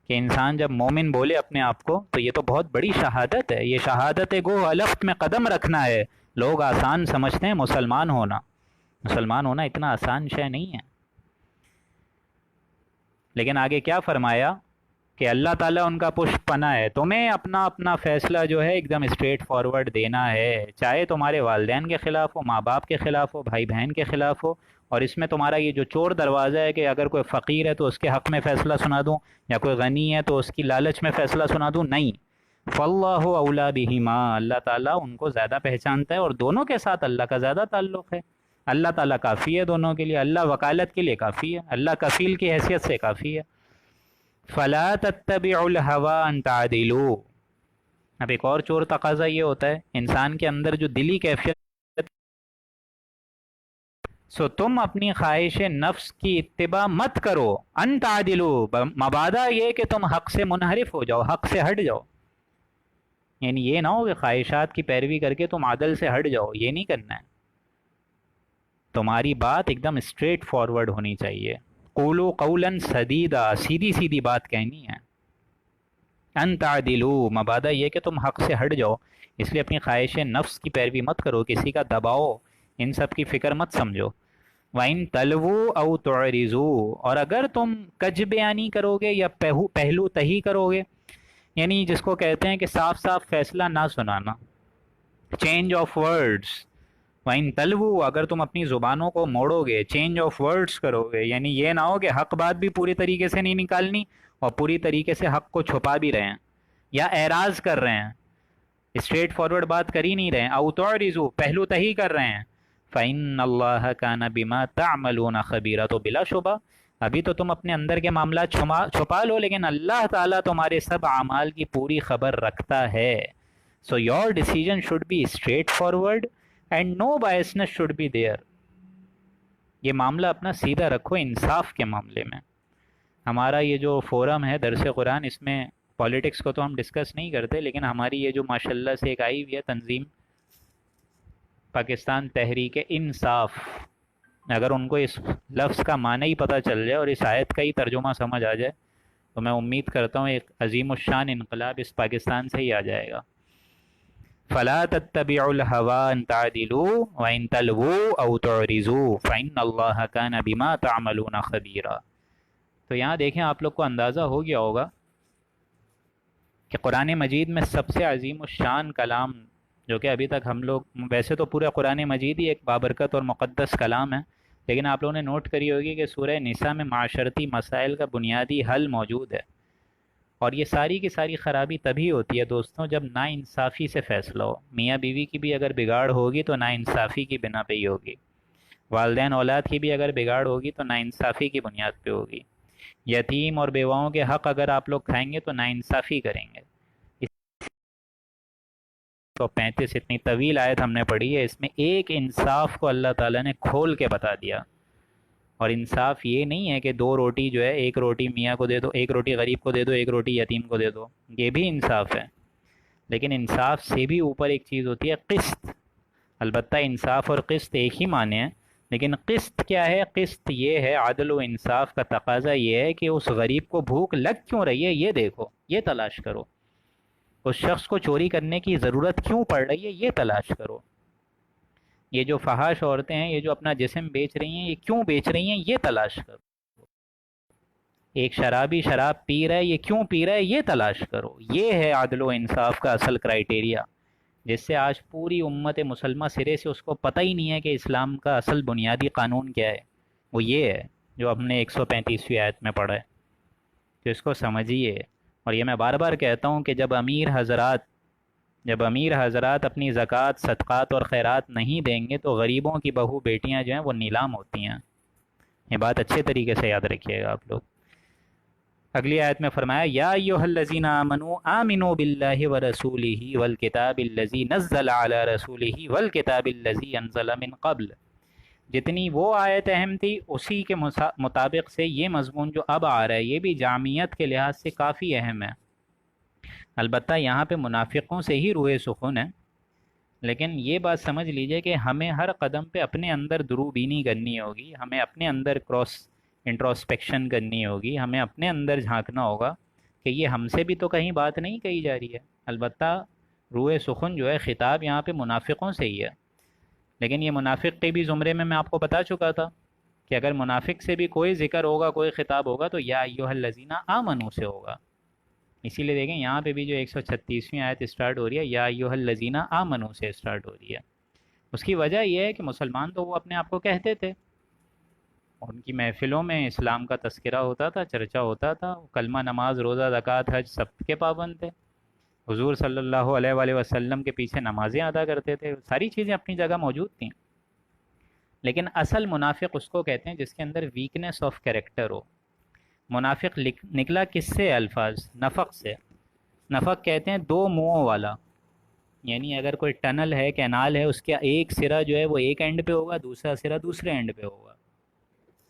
A: کہ انسان جب مومن بولے اپنے آپ کو، تو یہ تو بہت بڑی شہادت ہے، یہ شہادت گو الفت میں قدم رکھنا ہے۔ لوگ آسان سمجھتے ہیں مسلمان ہونا، مسلمان ہونا اتنا آسان شے نہیں ہے۔ لیکن آگے کیا فرمایا کہ اللہ تعالیٰ ان کا پشت پناہ ہے، تمہیں اپنا اپنا فیصلہ جو ہے ایک دم اسٹریٹ فارورڈ دینا ہے، چاہے تمہارے والدین کے خلاف ہو، ماں باپ کے خلاف ہو، بھائی بہن کے خلاف ہو، اور اس میں تمہارا یہ جو چور دروازہ ہے کہ اگر کوئی فقیر ہے تو اس کے حق میں فیصلہ سنا دوں، یا کوئی غنی ہے تو اس کی لالچ میں فیصلہ سنا دوں، نہیں۔ فاللہ اولیٰ بہما، اللہ تعالیٰ ان کو زیادہ پہچانتا ہے، اور دونوں کے ساتھ اللہ کا زیادہ تعلق ہے۔ اللہ تعالیٰ کافی ہے دونوں کے لیے، اللہ وکالت کے لیے کافی ہے، اللہ کفیل کی حیثیت سے کافی ہے۔ فلا تتبعوا الهوى ان تعدلوا، اب ایک اور چور تقاضا یہ ہوتا ہے انسان کے اندر جو دلی کیفیت، سو تم اپنی خواہش نفس کی اتباع مت کرو، ان تعدلوا مبادا یہ کہ تم حق سے منحرف ہو جاؤ، حق سے ہٹ جاؤ، یعنی یہ نہ ہو کہ خواہشات کی پیروی کر کے تم عدل سے ہٹ جاؤ، یہ نہیں کرنا ہے، تمہاری بات ایک دم اسٹریٹ فارورڈ ہونی چاہیے۔ قولوا قولا سدیدا، سیدھی سیدھی بات کہنی ہے۔ ان تعدلوا مبادا یہ کہ تم حق سے ہٹ جاؤ، اس لیے اپنی خواہش نفس کی پیروی مت کرو، کسی کا دباؤ ان سب کی فکر مت سمجھو۔ وَإِن تَلْوُوا أَوْ تُعْرِضُوا، اور اگر تم کج بیانی کرو گے یا پہلو تہی کرو گے، یعنی جس کو کہتے ہیں کہ صاف صاف فیصلہ نہ سنانا، چینج آف ورڈز۔ وَإِن تَلْوُوا، اگر تم اپنی زبانوں کو موڑو گے، چینج آف ورڈز کرو گے، یعنی یہ نہ ہو کہ حق بات بھی پوری طریقے سے نہیں نکالنی اور پوری طریقے سے حق کو چھپا بھی رہے ہیں یا اعراض کر رہے ہیں، اسٹریٹ فارورڈ بات کر ہی نہیں رہے ہیں، او تعرضوا پہلو تہی کر رہے ہیں، فَإِنَّ اللَّهَ كَانَ بِمَا تَعْمَلُونَ خَبِيرًا، تو بلا شبہ ابھی تو تم اپنے اندر کے معاملات چھپا لو، لیکن اللہ تعالیٰ تمہارے سب اعمال کی پوری خبر رکھتا ہے۔ So your decision should be straightforward and no biasness should be there. یہ معاملہ اپنا سیدھا رکھو انصاف کے معاملے میں۔ ہمارا یہ جو فورم ہے درس قرآن، اس میں پالیٹکس کو تو ہم ڈسکس نہیں کرتے، لیکن ہماری یہ جو ماشاءاللہ سے ایک آئی ہوئی ہے تنظیم پاکستان تحریک انصاف، اگر ان کو اس لفظ کا معنی ہی پتہ چل جائے اور اس آیت کا ہی ترجمہ سمجھ آ جائے تو میں امید کرتا ہوں ایک عظیم الشان انقلاب اس پاکستان سے ہی آ جائے گا۔ فلا تتبعوا الهوى ان تعدلوا وان تلووا او تعرضوا فان الله كان بما تعملون خبيرا۔ تو یہاں دیکھیں آپ لوگ کو اندازہ ہو گیا ہوگا کہ قرآن مجید میں سب سے عظیم الشان کلام جو کہ ابھی تک ہم لوگ، ویسے تو پورا قرآن مجید ہی ایک بابرکت اور مقدس کلام ہے، لیکن آپ لوگوں نے نوٹ کری ہوگی کہ سورہ نساء میں معاشرتی مسائل کا بنیادی حل موجود ہے، اور یہ ساری کی ساری خرابی تبھی ہوتی ہے دوستوں جب ناانصافی سے فیصلہ ہو۔ میاں بیوی کی بھی اگر بگاڑ ہوگی تو ناانصافی کی بنا پہ ہی ہوگی، والدین اولاد کی بھی اگر بگاڑ ہوگی تو ناانصافی کی بنیاد پہ ہوگی، یتیم اور بیواؤں کے حق اگر آپ لوگ کھائیں گے تو ناانصافی کریں گے۔ 135 اتنی طویل آیت ہم نے پڑھی ہے، اس میں ایک انصاف کو اللہ تعالیٰ نے کھول کے بتا دیا، اور انصاف یہ نہیں ہے کہ 2 روٹی جو ہے، 1 روٹی میاں کو دے دو، 1 روٹی غریب کو دے دو، 1 روٹی یتیم کو دے دو، یہ بھی انصاف ہے، لیکن انصاف سے بھی اوپر ایک چیز ہوتی ہے قسط۔ البتہ انصاف اور قسط ایک ہی معنی ہے، لیکن قسط کیا ہے؟ قسط یہ ہے، عدل و انصاف کا تقاضا یہ ہے کہ اس غریب کو بھوک لگ کیوں رہی ہے یہ دیکھو، یہ تلاش کرو، اس شخص کو چوری کرنے کی ضرورت کیوں پڑ رہی ہے یہ تلاش کرو، یہ جو فحاش عورتیں ہیں، یہ جو اپنا جسم بیچ رہی ہیں، یہ کیوں بیچ رہی ہیں یہ تلاش کرو، ایک شرابی شراب پی رہا ہے، یہ کیوں پی رہا ہے یہ تلاش کرو۔ یہ ہے عدل و انصاف کا اصل کرائیٹیریا، جس سے آج پوری امت مسلمہ سرے سے اس کو پتہ ہی نہیں ہے کہ اسلام کا اصل بنیادی قانون کیا ہے. وہ یہ ہے جو ہم نے 135ویں آیت میں پڑھا ہے. تو اس کو سمجھیے. اور یہ میں بار بار کہتا ہوں کہ جب امیر حضرات اپنی زکوٰۃ صدقات اور خیرات نہیں دیں گے تو غریبوں کی بہو بیٹیاں جو ہیں وہ نیلام ہوتی ہیں. یہ بات اچھے طریقے سے یاد رکھیے گا آپ لوگ. اگلی آیت میں فرمایا یا ایھا الذین آمنوا آمنوا باللہ ورسولہ والکتاب الذی نزل علی رسولہ والکتاب الذی انزل من قبل. جتنی وہ آیت اہم تھی اسی کے مطابق سے یہ مضمون جو اب آ رہا ہے یہ بھی جامعیت کے لحاظ سے کافی اہم ہے. البتہ یہاں پہ منافقوں سے ہی روئے سخن ہے، لیکن یہ بات سمجھ لیجئے کہ ہمیں ہر قدم پہ اپنے اندر دروبینی کرنی ہوگی، ہمیں اپنے اندر کراس انٹروسپیکشن کرنی ہوگی، ہمیں اپنے اندر جھانکنا ہوگا کہ یہ ہم سے بھی تو کہیں بات نہیں کہی جا رہی ہے. البتہ روئے سخن جو ہے خطاب یہاں پہ منافقوں سے ہی ہے، لیکن یہ منافق کے بھی زمرے میں آپ کو بتا چکا تھا کہ اگر منافق سے بھی کوئی ذکر ہوگا، کوئی خطاب ہوگا تو یا ایھا الذین آمنوا سے ہوگا. اسی لیے دیکھیں یہاں پہ بھی جو 136ویں آیت اسٹارٹ ہو رہی ہے یا ایھا الذین آمنوا سے اسٹارٹ ہو رہی ہے. اس کی وجہ یہ ہے کہ مسلمان تو وہ اپنے آپ کو کہتے تھے، ان کی محفلوں میں اسلام کا تذکرہ ہوتا تھا، چرچا ہوتا تھا، کلمہ نماز روزہ زکوٰۃ حج سب کے پابند تھے، حضور صلی اللہ علیہ وآلہ وسلم کے پیچھے نمازیں ادا کرتے تھے، ساری چیزیں اپنی جگہ موجود تھیں. لیکن اصل منافق اس کو کہتے ہیں جس کے اندر ویکنیس آف کیریکٹر ہو. منافق نکلا کس سے؟ الفاظ نفق سے. نفق کہتے ہیں دو منہوں والا، یعنی اگر کوئی ٹنل ہے، کینال ہے، اس کا ایک سرا جو ہے وہ ایک اینڈ پہ ہوگا، دوسرا سرا دوسرے اینڈ پہ ہوگا.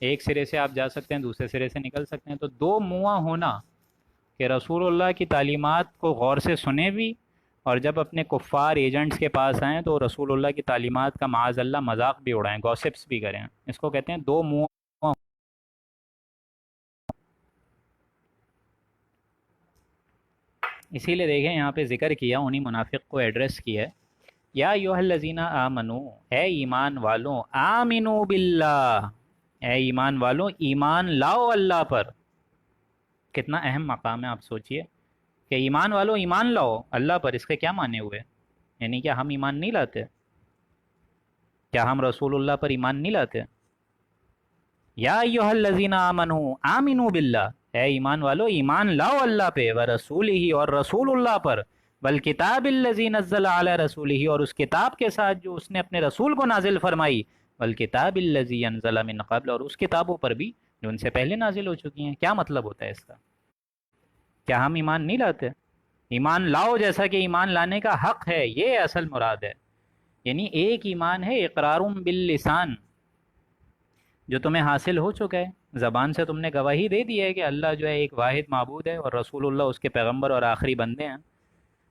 A: ایک سرے سے آپ جا سکتے ہیں، دوسرے سرے سے نکل سکتے ہیں. تو دو منہا ہونا کہ رسول اللہ کی تعلیمات کو غور سے سنیں بھی، اور جب اپنے کفار ایجنٹس کے پاس آئیں تو رسول اللہ کی تعلیمات کا معاذ اللہ مذاق بھی اڑائیں، گوسپس بھی کریں. اس کو کہتے ہیں دو منہ. اسی لیے دیکھیں یہاں پہ ذکر کیا، انہی منافق کو ایڈریس کیا ہے یا ایھا الذین آمنوا، اے ایمان والوں، آمنوا باللہ، اے ایمان والوں ایمان لاؤ اللہ پر. کتنا اہم مقام ہے آپ سوچئے کہ ایمان والوں ایمان لاؤ اللہ پر. اس کے کیا معنی ہوئے؟ یعنی کیا ہم ایمان نہیں لاتے؟ کیا ہم رسول اللہ پر ایمان نہیں لاتے؟ یا ایھا الذین آمنوا آمنوا باللہ، اے ایمان والو ایمان لاؤ اللہ پہ، ورسولہ اور رسول اللہ پر، والکتاب الذی نزل علی رسولہ اور اس کتاب کے ساتھ جو اس نے اپنے رسول کو نازل فرمائی، والکتاب الذی انزل من قبل اور اس کتابوں پر بھی جو ان سے پہلے نازل ہو چکی ہیں. کیا مطلب ہوتا ہے اس کا؟ کیا ہم ایمان نہیں لاتے؟ ایمان لاؤ جیسا کہ ایمان لانے کا حق ہے، یہ اصل مراد ہے. یعنی ایک ایمان ہے اقرار باللسان جو تمہیں حاصل ہو چکا ہے، زبان سے تم نے گواہی دے دی ہے کہ اللہ جو ہے ایک واحد معبود ہے اور رسول اللہ اس کے پیغمبر اور آخری بندے ہیں.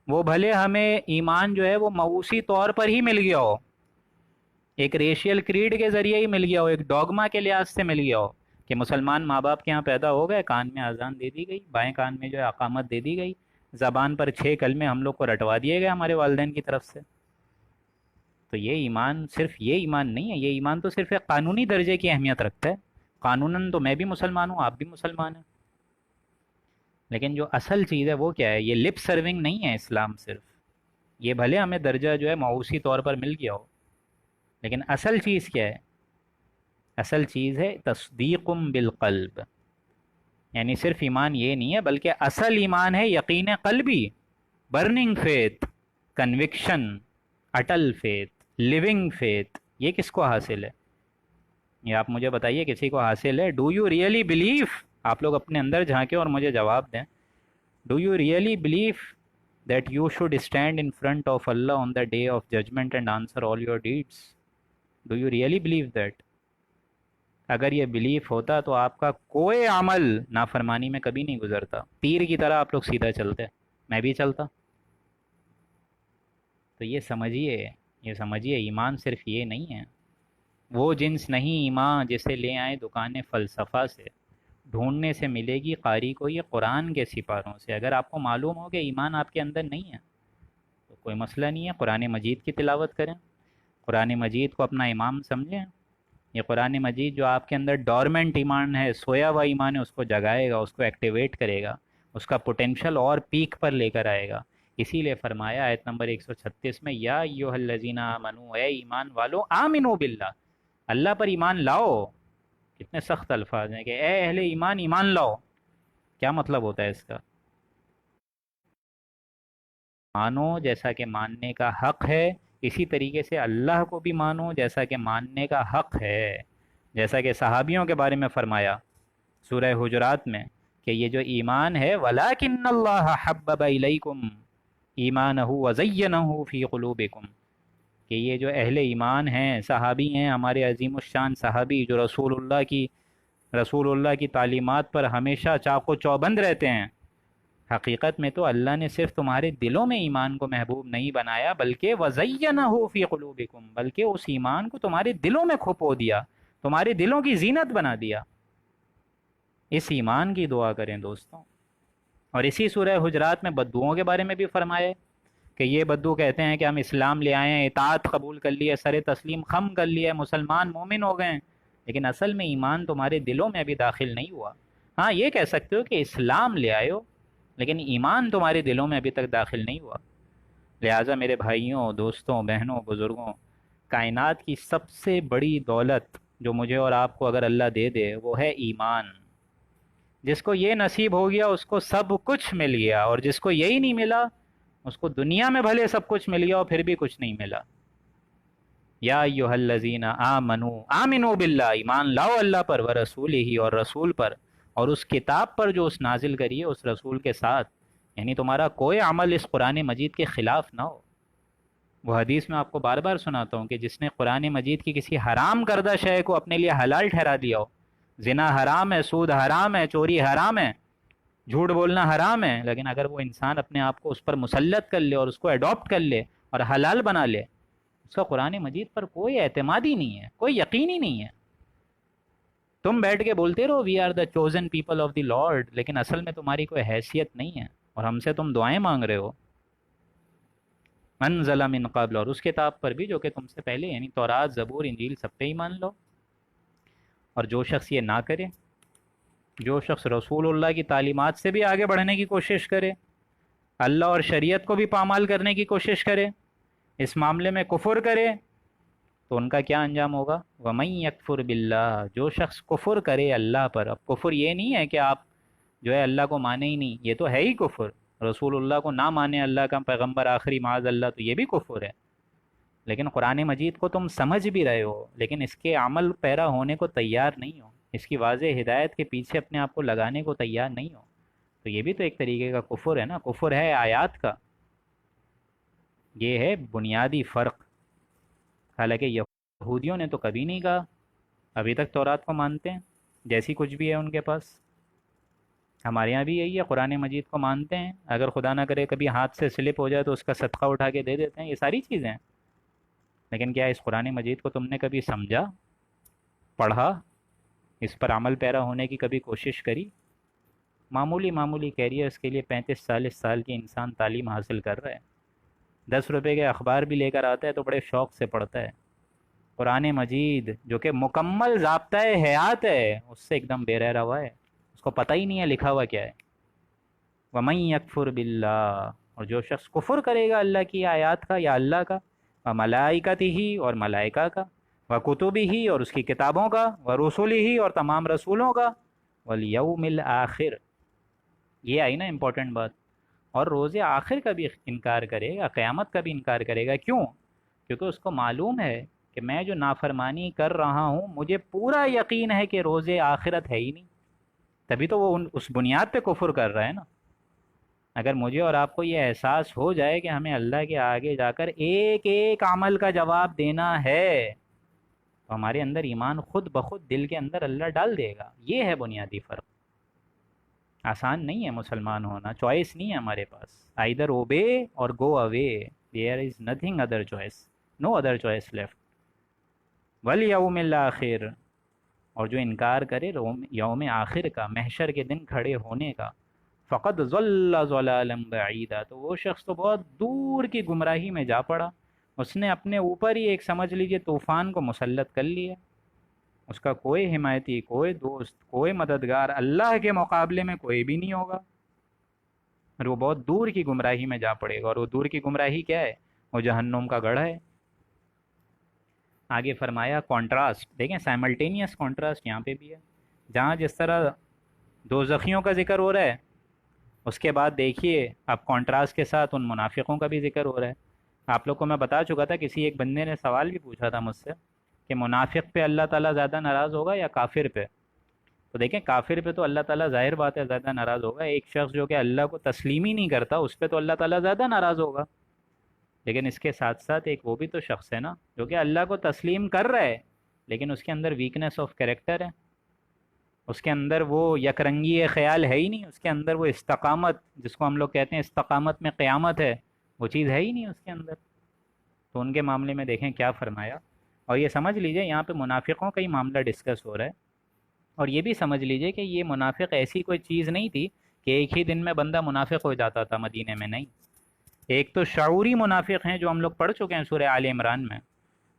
A: وہ بھلے ہمیں ایمان جو ہے وہ موروثی طور پر ہی مل گیا ہو، ایک ریشیل کریڈ کے ذریعے ہی مل گیا ہو، ایک ڈوگما کے لحاظ سے مل گیا ہو کہ مسلمان ماں باپ کے ہاں پیدا ہو گئے، کان میں اذان دے دی گئی، بائیں کان میں جو ہے اقامت دے دی گئی، زبان پر 6 کلمے ہم لوگ کو رٹوا دیے گئے ہمارے والدین کی طرف سے. تو یہ ایمان صرف یہ ایمان نہیں ہے، یہ ایمان تو صرف ایک قانونی درجے کی اہمیت رکھتا ہے. قانوناً تو میں بھی مسلمان ہوں، آپ بھی مسلمان ہیں، لیکن جو اصل چیز ہے وہ کیا ہے؟ یہ لپ سرونگ نہیں ہے اسلام. صرف یہ بھلے ہمیں درجہ جو ہے موروثی طور پر مل گیا ہو، لیکن اصل چیز کیا ہے؟ اصل چیز ہے تصدیق بالقلب. یعنی صرف ایمان یہ نہیں ہے بلکہ اصل ایمان ہے یقین قلبی، برننگ فیتھ، کنوکشن، اٹل فیتھ، لیونگ فیتھ. یہ کس کو حاصل ہے؟ یہ آپ مجھے بتائیے کسی کو حاصل ہے؟ Do you really believe? آپ لوگ اپنے اندر جھانکیں اور مجھے جواب دیں. Do you really believe that you should stand in front of Allah on the day of judgment and answer all your deeds? Do you really believe that? اگر یہ بلیف ہوتا تو آپ کا کوئی عمل نافرمانی میں کبھی نہیں گزرتا. تیر کی طرح آپ لوگ سیدھا چلتے، میں بھی چلتا. تو یہ سمجھیے ایمان صرف یہ نہیں ہے. وہ جنس نہیں ایمان جسے لے آئیں دکان فلسفہ سے، ڈھونڈنے سے ملے گی قاری کو یہ قرآن کے سپاروں سے. اگر آپ کو معلوم ہو کہ ایمان آپ کے اندر نہیں ہے تو کوئی مسئلہ نہیں ہے، قرآن مجید کی تلاوت کریں، قرآن مجید کو اپنا امام سمجھیں. یہ قرآن مجید جو آپ کے اندر ڈورمنٹ ایمان ہے، سویا ہوا ایمان ہے، اس کو جگائے گا، اس کو ایکٹیویٹ کرے گا، اس کا پوٹینشل اور پیک پر لے کر آئے گا. اسی لیے فرمایا آیت نمبر 136 میں، یا ایھا الذین آمنو، اے ایمان والو، آمنو باللہ، اللہ پر ایمان لاؤ۔ کتنے سخت الفاظ ہیں کہ اے اہل ایمان، ایمان لاؤ۔ کیا مطلب ہوتا ہے اس کا؟ مانو جیسا کہ ماننے کا حق ہے، اسی طریقے سے اللہ کو بھی مانو جیسا کہ ماننے کا حق ہے۔ جیسا کہ صحابیوں کے بارے میں فرمایا سورہ حجرات میں کہ یہ جو ایمان ہے، وَلَٰكِنَّ اللَّهَ حَبَّبَ إِلَيْكُمْ ایمانہ وزینہ فی قلوبکم، کہ یہ جو اہل ایمان ہیں، صحابی ہیں، ہمارے عظیم الشان صحابی جو رسول اللہ کی تعلیمات پر ہمیشہ چاق و چوبند رہتے ہیں، حقیقت میں تو اللہ نے صرف تمہارے دلوں میں ایمان کو محبوب نہیں بنایا، بلکہ وزینہ فی قلوبکم، بلکہ اس ایمان کو تمہارے دلوں میں کھپو دیا، تمہارے دلوں کی زینت بنا دیا۔ اس ایمان کی دعا کریں دوستوں۔ اور اسی سورہ حجرات میں بددعوں کے بارے میں بھی فرمائے کہ یہ بدو کہتے ہیں کہ ہم اسلام لے آئے ہیں، اطاعت قبول کر لی ہے، سر تسلیم خم کر لیا ہے، مسلمان مومن ہو گئے ہیں، لیکن اصل میں ایمان تمہارے دلوں میں ابھی داخل نہیں ہوا۔ ہاں یہ کہہ سکتے ہو کہ اسلام لے آئے ہو، لیکن ایمان تمہارے دلوں میں ابھی تک داخل نہیں ہوا۔ لہٰذا میرے بھائیوں، دوستوں، بہنوں، بزرگوں، کائنات کی سب سے بڑی دولت جو مجھے اور آپ کو اگر اللہ دے دے وہ ہے ایمان۔ جس کو یہ نصیب ہو گیا اس کو سب کچھ مل گیا، اور جس کو یہی نہیں ملا اس کو دنیا میں بھلے سب کچھ مل گیا اور پھر بھی کچھ نہیں ملا۔ یا ایھا الذین آمنو، آمنو باللہ، ایمان لاؤ اللہ پر، ورسولہ، اور رسول پر، اور اس کتاب پر جو اس نازل کری ہے، اس رسول کے ساتھ، یعنی تمہارا کوئی عمل اس قرآن مجید کے خلاف نہ ہو۔ وہ حدیث میں آپ کو بار بار سناتا ہوں کہ جس نے قرآن مجید کی کسی حرام کردہ شے کو اپنے لیے حلال ٹھہرا دیا ہو، زنا حرام ہے، سود حرام ہے، چوری حرام ہے، جھوٹ بولنا حرام ہے، لیکن اگر وہ انسان اپنے آپ کو اس پر مسلط کر لے اور اس کو اڈاپٹ کر لے اور حلال بنا لے، اس کا قرآن مجید پر کوئی اعتماد ہی نہیں ہے، کوئی یقین ہی نہیں ہے۔ تم بیٹھ کے بولتے رہو we are the chosen people of the Lord, لیکن اصل میں تمہاری کوئی حیثیت نہیں ہے، اور ہم سے تم دعائیں مانگ رہے ہو۔ انزل من قبل، اور اس کتاب پر بھی جو کہ تم سے پہلے، یعنی تورات، زبور، انجیل، سب پہ ہی مان لو۔ اور جو شخص یہ نہ کرے، جو شخص رسول اللہ کی تعلیمات سے بھی آگے بڑھنے کی کوشش کرے، اللہ اور شریعت کو بھی پامال کرنے کی کوشش کرے، اس معاملے میں کفر کرے، تو ان کا کیا انجام ہوگا؟ وَمَن يَكْفُرْ بِاللَّهِ، جو شخص کفر کرے اللہ پر۔ اب کفر یہ نہیں ہے کہ آپ جو ہے اللہ کو مانے ہی نہیں، یہ تو ہے ہی کفر، رسول اللہ کو نہ مانے، اللہ کا پیغمبر آخری معاذ اللہ، تو یہ بھی کفر ہے۔ لیکن قرآن مجید کو تم سمجھ بھی رہے ہو، لیکن اس کے عمل پیرا ہونے کو تیار نہیں ہو، اس کی واضح ہدایت کے پیچھے اپنے آپ کو لگانے کو تیار نہیں ہو، تو یہ بھی تو ایک طریقے کا کفر ہے نا، کفر ہے آیات کا۔ یہ ہے بنیادی فرق۔ حالانکہ یہودیوں نے تو کبھی نہیں کہا، ابھی تک تورات کو مانتے ہیں جیسی کچھ بھی ہے ان کے پاس۔ ہمارے یہاں بھی یہی ہے، قرآن مجید کو مانتے ہیں، اگر خدا نہ کرے کبھی ہاتھ سے سلپ ہو جائے تو اس کا صدقہ اٹھا کے دے دیتے ہیں، یہ ساری چیزیں ہیں۔ لیکن کیا اس قرآن مجید کو تم نے کبھی سمجھا، پڑھا، اس پر عمل پیرا ہونے کی کبھی کوشش کری؟ معمولی کیریئرز کے لیے 35-40 سال کی انسان تعلیم حاصل کر رہا ہے، 10 روپے کے اخبار بھی لے کر آتا ہے تو بڑے شوق سے پڑھتا ہے۔ قرآن مجید جو کہ مکمل ضابطۂ حیات ہے، اس سے ایک دم بے رحم ہوا ہے، اس کو پتہ ہی نہیں ہے لکھا ہوا کیا ہے۔ وَمَن يَكْفُرْ بِاللَّهِ، اور جو شخص کفر کرے گا اللہ کی آیات کا یا اللہ کا، وَمَلَائِكَتِهِ، اور ملائکہ کا، وَكُتُبِهِ، اور اس کی کتابوں کا، وَرُسُلِهِ، اور تمام رسولوں کا، وَالْيَوْمِ الْآخِرِ، یہ آئی نا امپورٹنٹ بات، اور روز آخر کا بھی انکار کرے گا، قیامت کا بھی انکار کرے گا۔ کیوں؟ کیونکہ اس کو معلوم ہے کہ میں جو نافرمانی کر رہا ہوں مجھے پورا یقین ہے کہ روز آخرت ہے ہی نہیں، تبھی تو وہ اس بنیاد پہ کفر کر رہا ہے نا۔ اگر مجھے اور آپ کو یہ احساس ہو جائے کہ ہمیں اللہ کے آگے جا کر ایک ایک عمل کا جواب دینا ہے، تو ہمارے اندر ایمان خود بخود دل کے اندر اللہ ڈال دے گا۔ یہ ہے بنیادی فرق۔ آسان نہیں ہے مسلمان ہونا، چوائس نہیں ہے ہمارے پاس، either obey or go away, there is nothing other choice, no other choice left. والیوم الآخر، اور جو انکار کرے یوم آخر کا، محشر کے دن کھڑے ہونے کا، فقد ضل ضلالا بعیدا، تو وہ شخص تو بہت دور کی گمراہی میں جا پڑا، اس نے اپنے اوپر ہی ایک سمجھ لیجئے طوفان کو مسلط کر لیا، اس کا کوئی حمایتی، کوئی دوست، کوئی مددگار اللہ کے مقابلے میں کوئی بھی نہیں ہوگا۔ اور وہ بہت دور کی گمراہی میں جا پڑے گا، اور وہ دور کی گمراہی کیا ہے؟ وہ جہنم کا گڑھ ہے۔ آگے فرمایا کانٹراسٹ، دیکھیں سائملٹینیس کانٹراسٹ یہاں پہ بھی ہے، جہاں جس طرح دوزخیوں کا ذکر ہو رہا ہے، اس کے بعد دیکھیے اب کانٹراسٹ کے ساتھ ان منافقوں کا بھی ذکر ہو رہا ہے۔ آپ لوگ کو میں بتا چکا تھا، کسی ایک بندے نے سوال بھی پوچھا تھا مجھ سے کہ منافق پہ اللہ تعالیٰ زیادہ ناراض ہوگا یا کافر پہ؟ تو دیکھیں کافر پہ تو اللہ تعالیٰ ظاہر بات ہے زیادہ ناراض ہوگا، ایک شخص جو کہ اللہ کو تسلیم ہی نہیں کرتا اس پہ تو اللہ تعالیٰ زیادہ ناراض ہوگا۔ لیکن اس کے ساتھ ساتھ ایک وہ بھی تو شخص ہے نا جو کہ اللہ کو تسلیم کر رہا ہے، لیکن اس کے اندر ویکنیس آف کریکٹر ہے، اس کے اندر وہ یک رنگی خیال ہے ہی نہیں، اس کے اندر وہ استقامت جس کو ہم لوگ کہتے ہیں استقامت میں قیامت ہے، وہ چیز ہے ہی نہیں اس کے اندر۔ تو ان کے معاملے میں دیکھیں کیا فرمایا، اور یہ سمجھ لیجئے یہاں پہ منافقوں کا ہی معاملہ ڈسکس ہو رہا ہے، اور یہ بھی سمجھ لیجئے کہ یہ منافق ایسی کوئی چیز نہیں تھی کہ ایک ہی دن میں بندہ منافق ہو جاتا تھا مدینے میں، نہیں۔ ایک تو شعوری منافق ہیں جو ہم لوگ پڑھ چکے ہیں سورہ آل عمران میں،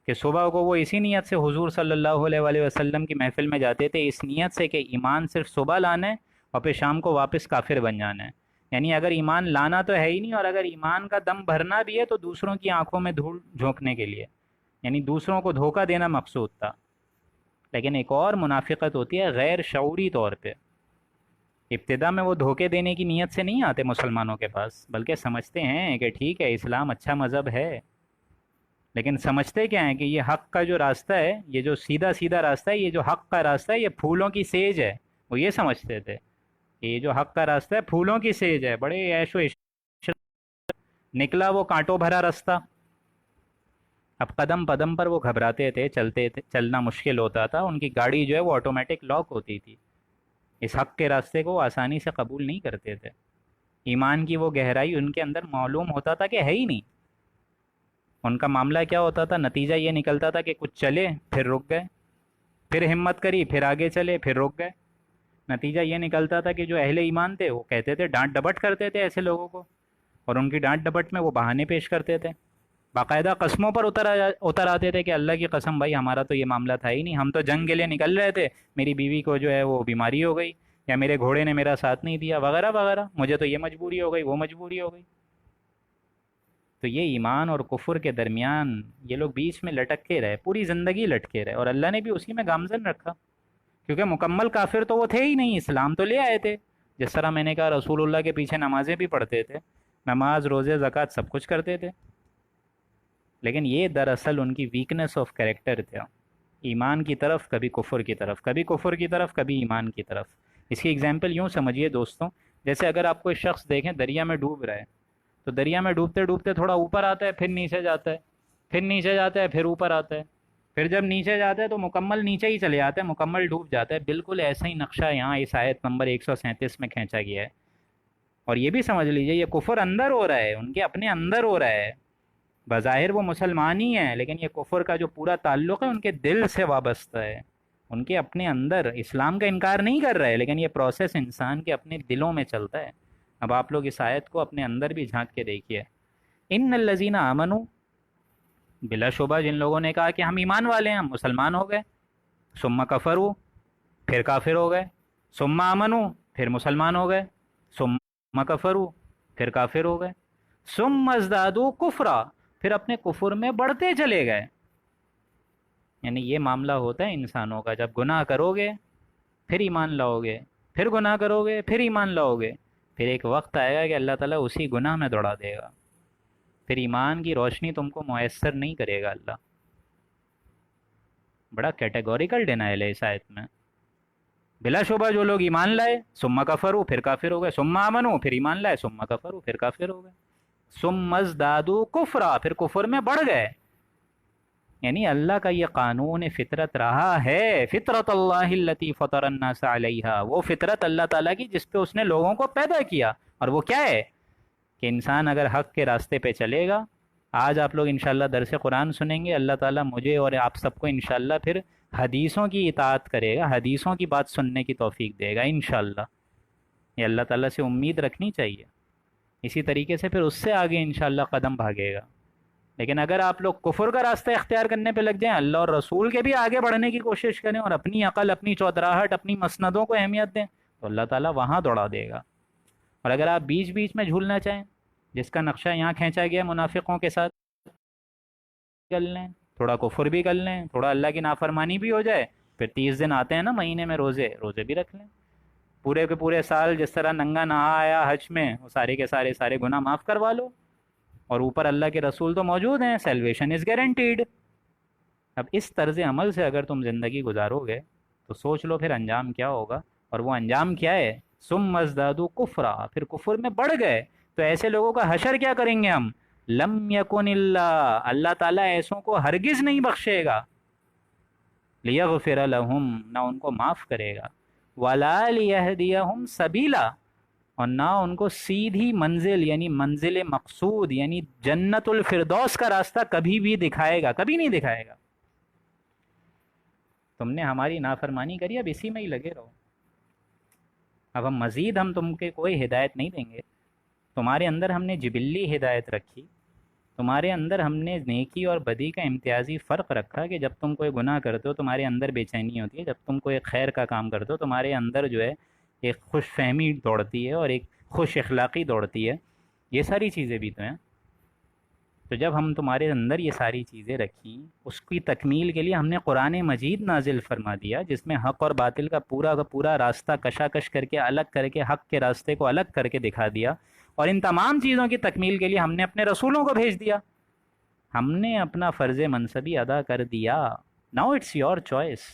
A: کہ صبح کو وہ اسی نیت سے حضور صلی اللہ علیہ وآلہ وسلم کی محفل میں جاتے تھے، اس نیت سے کہ ایمان صرف صبح لانا ہے اور پھر شام کو واپس کافر بن جانا ہے۔ یعنی اگر ایمان لانا تو ہے ہی نہیں، اور اگر ایمان کا دم بھرنا بھی ہے تو دوسروں کی آنکھوں میں دھول جھونکنے کے لیے، یعنی دوسروں کو دھوکہ دینا مقصود تھا۔ لیکن ایک اور منافقت ہوتی ہے غیر شعوری طور پہ، ابتدا میں وہ دھوکے دینے کی نیت سے نہیں آتے مسلمانوں کے پاس، بلکہ سمجھتے ہیں کہ ٹھیک ہے اسلام اچھا مذہب ہے، لیکن سمجھتے کیا ہیں کہ یہ حق کا جو راستہ ہے، یہ جو سیدھا سیدھا راستہ ہے، یہ جو حق کا راستہ ہے یہ پھولوں کی سیج ہے، وہ یہ سمجھتے تھے کہ یہ جو حق کا راستہ ہے پھولوں کی سیج ہے، بڑے عیش و عشرت، نکلا وہ کانٹوں بھرا راستہ۔ اب قدم قدم پر وہ گھبراتے تھے، چلتے تھے، چلنا مشکل ہوتا تھا، ان کی گاڑی جو ہے وہ آٹومیٹک لاک ہوتی تھی، اس حق کے راستے کو وہ آسانی سے قبول نہیں کرتے تھے۔ ایمان کی وہ گہرائی ان کے اندر معلوم ہوتا تھا کہ ہے ہی نہیں۔ ان کا معاملہ کیا ہوتا تھا؟ نتیجہ یہ نکلتا تھا کہ کچھ چلے پھر رک گئے، پھر ہمت کری پھر آگے چلے پھر رک گئے۔ نتیجہ یہ نکلتا تھا کہ جو اہل ایمان تھے وہ کہتے تھے، ڈانٹ ڈپٹ کرتے تھے ایسے لوگوں کو، اور ان کی ڈانٹ ڈپٹ میں وہ بہانے پیش کرتے تھے، باقاعدہ قسموں پر اتر آتے تھے کہ اللہ کی قسم بھائی ہمارا تو یہ معاملہ تھا ہی نہیں، ہم تو جنگ کے لیے نکل رہے تھے، میری بیوی کو جو ہے وہ بیماری ہو گئی، یا میرے گھوڑے نے میرا ساتھ نہیں دیا وغیرہ وغیرہ، مجھے تو یہ مجبوری ہو گئی وہ مجبوری ہو گئی۔ تو یہ ایمان اور کفر کے درمیان یہ لوگ بیچ میں لٹکے رہے، پوری زندگی لٹکے رہے، اور اللہ نے بھی اسی میں گامزن رکھا، کیونکہ مکمل کافر تو وہ تھے ہی نہیں، اسلام تو لے آئے تھے۔ جس طرح میں نے کہا رسول اللہ کے پیچھے نمازیں بھی پڑھتے تھے، نماز روزے زکوٰۃ سب کچھ کرتے تھے، لیکن یہ دراصل ان کی ویکنیس آف کریکٹر تھا، ایمان کی طرف کبھی کفر کی طرف، کبھی کفر کی طرف کبھی ایمان کی طرف۔ اس کی اگزامپل یوں سمجھیے دوستوں، جیسے اگر آپ کوئی شخص دیکھیں دریا میں ڈوب رہا ہے، تو دریا میں ڈوبتے ڈوبتے تھوڑا اوپر آتا ہے پھر نیچے جاتا ہے، پھر نیچے جاتا ہے پھر اوپر آتا ہے، پھر جب نیچے جاتا ہے تو مکمل نیچے ہی چلے جاتا ہے، مکمل ڈوب جاتا ہے۔ بالکل ایسا ہی نقشہ یہاں اس آیت نمبر 137 میں کھینچا گیا ہے۔ اور یہ بھی سمجھ لیجئے یہ کفر اندر ہو رہا ہے، ان کے اپنے اندر ہو رہا ہے، بظاہر وہ مسلمان ہی ہیں لیکن یہ کفر کا جو پورا تعلق ہے ان کے دل سے وابستہ ہے، ان کے اپنے اندر اسلام کا انکار نہیں کر رہے، لیکن یہ پروسیس انسان کے اپنے دلوں میں چلتا ہے۔ اب آپ لوگ اس آیت کو اپنے اندر بھی جھانک کے دیکھیے، ان الذین آمنوا، بلا شبہ جن لوگوں نے کہا کہ ہم ایمان والے ہیں، ہم مسلمان ہو گئے، ثم کفروا، پھر کافر ہو گئے، ثم آمنوا، پھر مسلمان ہو گئے، ثم کفروا، پھر کافر ہو گئے، ثم ازدادوا کفرا، پھر اپنے کفر میں بڑھتے چلے گئے۔ یعنی یہ معاملہ ہوتا ہے انسانوں کا، جب گناہ کرو گے پھر ایمان لاؤ گے، پھر گناہ کرو گے پھر ایمان لاؤ گے، پھر ایک وقت آئے گا کہ اللہ تعالیٰ اسی گناہ میں دوڑا دے گا، پھر ایمان کی روشنی تم کو میسر نہیں کرے گا اللہ۔ بڑا کیٹیگوریکل ڈینائل ہے اس آیت میں۔ بلا شبہ جو لوگ ایمان لائے ثم کفروا، پھر کافر ہو گئے، ثم آمنوا، پھر ایمان لائے، ثم کفروا، پھر کافر ہو گئے، ثم ازدادوا کفرا، پھر کفر میں بڑھ گئے۔ یعنی اللہ کا یہ قانون فطرت رہا ہے، فطرت اللہ التی فطر الناس علیہا، وہ فطرت اللہ تعالیٰ کی جس پہ اس نے لوگوں کو پیدا کیا، اور وہ کیا ہے کہ انسان اگر حق کے راستے پہ چلے گا۔ آج آپ لوگ انشاءاللہ درس قرآن سنیں گے، اللہ تعالیٰ مجھے اور آپ سب کو انشاءاللہ پھر حدیثوں کی اطاعت کرے گا، حدیثوں کی بات سننے کی توفیق دے گا انشاءاللہ۔ یہ اللہ تعالیٰ سے امید رکھنی چاہیے، اسی طریقے سے پھر اس سے آگے انشاءاللہ قدم بھاگے گا۔ لیکن اگر آپ لوگ کفر کا راستہ اختیار کرنے پہ لگ جائیں، اللہ اور رسول کے بھی آگے بڑھنے کی کوشش کریں اور اپنی عقل، اپنی چودراہٹ، اپنی مسندوں کو اہمیت دیں، تو اللہ تعالیٰ وہاں دوڑا دے گا۔ اور اگر آپ بیچ بیچ میں جھولنا چاہیں، جس کا نقشہ یہاں کھینچا گیا منافقوں کے ساتھ، کر لیں، تھوڑا کفر بھی کر لیں، تھوڑا اللہ کی نافرمانی بھی ہو جائے، پھر 30 دن آتے ہیں نا مہینے میں روزے بھی رکھ لیں، پورے کے پورے سال جس طرح ننگا نہا آیا حج میں، وہ سارے کے سارے گناہ معاف کروا لو، اور اوپر اللہ کے رسول تو موجود ہیں، سیلویشن از گارنٹیڈ۔ اب اس طرز عمل سے اگر تم زندگی گزارو گے تو سوچ لو پھر انجام کیا ہوگا، اور وہ انجام کیا ہے؟ ثم ازدادوا کفرا، پھر کفر میں بڑھ گئے۔ تو ایسے لوگوں کا حشر کیا کریں گے ہم؟ لم یکن اللہ، اللہ تعالیٰ ایسوں کو ہرگز نہیں بخشے گا، لیغفر لہم، نہ ان کو معاف کرے گا، ولا لیہدیہم سبیلا، اور نہ ان کو سیدھی منزل یعنی منزل مقصود یعنی جنت الفردوس کا راستہ کبھی بھی دکھائے گا، کبھی نہیں دکھائے گا۔ تم نے ہماری نافرمانی کری، اب اسی میں ہی لگے رہو، اب ہم تم کے کوئی ہدایت نہیں دیں گے۔ تمہارے اندر ہم نے جبلی ہدایت رکھی، تمہارے اندر ہم نے نیکی اور بدی کا امتیازی فرق رکھا کہ جب تم کوئی گناہ کرتے ہو تمہارے اندر بے چینی ہوتی ہے، جب تم کوئی خیر کا کام کرتے ہو تمہارے اندر جو ہے ایک خوش فہمی دوڑتی ہے اور ایک خوش اخلاقی دوڑتی ہے، یہ ساری چیزیں بھی تو ہیں۔ تو جب ہم تمہارے اندر یہ ساری چیزیں رکھیں، اس کی تکمیل کے لیے ہم نے قرآن مجید نازل فرما دیا، جس میں حق اور باطل کا پورا راستہ کشاکش کر کے الگ کر کے حق کے راستے کو الگ کر کے دکھا دیا، اور ان تمام چیزوں کی تکمیل کے لیے ہم نے اپنے رسولوں کو بھیج دیا، ہم نے اپنا فرض منصبی ادا کر دیا۔ Now it's your choice,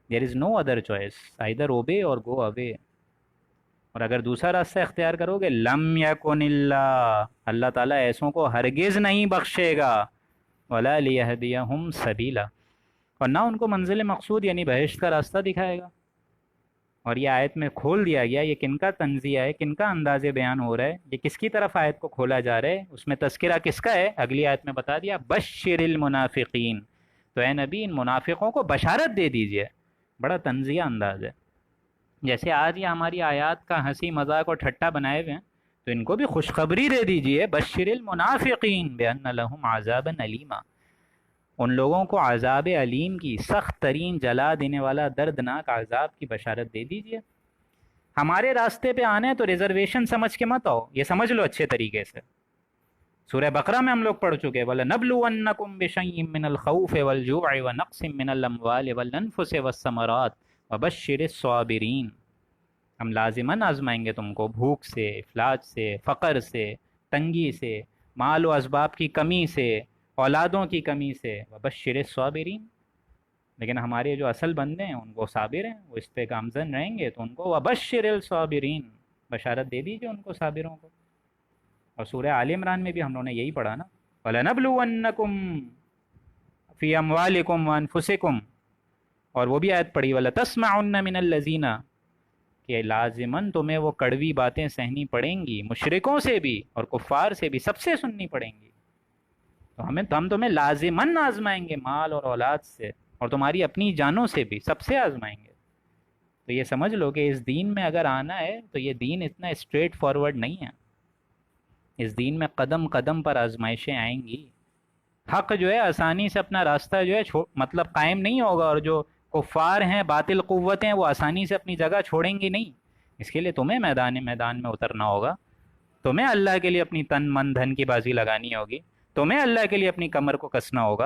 A: there is no other choice, either obey or go اوے۔ اور اگر دوسرا راستہ اختیار کرو گے، لم یکن اللہ، اللہ تعالیٰ ایسوں کو ہرگز نہیں بخشے گا، ولا لیہدیہم سبیلا، اور نہ ان کو منزل مقصود یعنی بہشت کا راستہ دکھائے گا۔ اور یہ آیت میں کھول دیا گیا، یہ کن کا تنزیہ ہے، کن کا انداز بیان ہو رہا ہے، یہ کس کی طرف آیت کو کھولا جا رہا ہے، اس میں تذکرہ کس کا ہے؟ اگلی آیت میں بتا دیا، بشر المنافقین، تو اے نبی ان منافقوں کو بشارت دے دیجئے۔ بڑا تنزیہ انداز ہے، جیسے آج یہ ہماری آیات کا ہنسی مذاق اور ٹھٹا بنائے ہوئے ہیں، تو ان کو بھی خوشخبری دے دیجئے، بشر المنافقین بان لہم عذابا علیما، ان لوگوں کو عذاب علیم کی، سخت ترین جلا دینے والا دردناک عذاب کی بشارت دے دیجئے۔ ہمارے راستے پہ آنے تو ریزرویشن سمجھ کے مت آؤ، یہ سمجھ لو اچھے طریقے سے، سورہ بقرہ میں ہم لوگ پڑھ چکے، وَلَنَبْلُوَنَّكُمْ بِشَيْءٍ مِّنَ الْخَوْفِ وَالْجُوعِ وَنَقْصٍ مِّنَ الْأَمْوَالِ وَالْأَنفُسِ وَالثَّمَرَاتِ وَبَشِّرِ الصَّابِرِينَ، ہم لازماً آزمائیں گے تم کو، بھوک سے، افلاج سے، فقر سے، تنگی سے، مال و اسباب کی کمی سے، اولادوں کی کمی سے، وبشر الصابرین، لیکن ہمارے جو اصل بندے ہیں ان کو صابر ہیں، وہ اس پہ گامزن رہیں گے، تو ان کو وبشر الصابرین، بشارت دے دیجیے ان کو، صابروں کو۔ اور سورہ آل عمران میں بھی ہم لوگوں نے یہی پڑھا نا، وَلَنَبْلُوَنَّكُمْ فِي أَمْوَالِكُمْ وَأَنفُسِكُمْ، اور وہ بھی آیت پڑھی، وَلَتَسْمَعُنَّ مِنَ الَّذِينَ، کہ لازماً تمہیں وہ کڑوی باتیں سہنی پڑیں گی، مشرکوں سے بھی اور کفار سے بھی، سب سے سننی پڑیں گی، تو ہم تمہیں لازماً آزمائیں گے، مال اور اولاد سے، اور تمہاری اپنی جانوں سے بھی، سب سے آزمائیں گے۔ تو یہ سمجھ لو کہ اس دین میں اگر آنا ہے تو یہ دین اتنا اسٹریٹ فارورڈ نہیں ہے، اس دین میں قدم قدم پر آزمائشیں آئیں گی، حق جو ہے آسانی سے اپنا راستہ جو ہے مطلب قائم نہیں ہوگا، اور جو کفار ہیں، باطل قوتیں، وہ آسانی سے اپنی جگہ چھوڑیں گی نہیں، اس کے لیے تمہیں میدان میں اترنا ہوگا، تمہیں اللہ کے لیے اپنی تن من دھن کی بازی لگانی ہوگی، تمہیں اللہ کے لیے اپنی کمر کو کسنا ہوگا،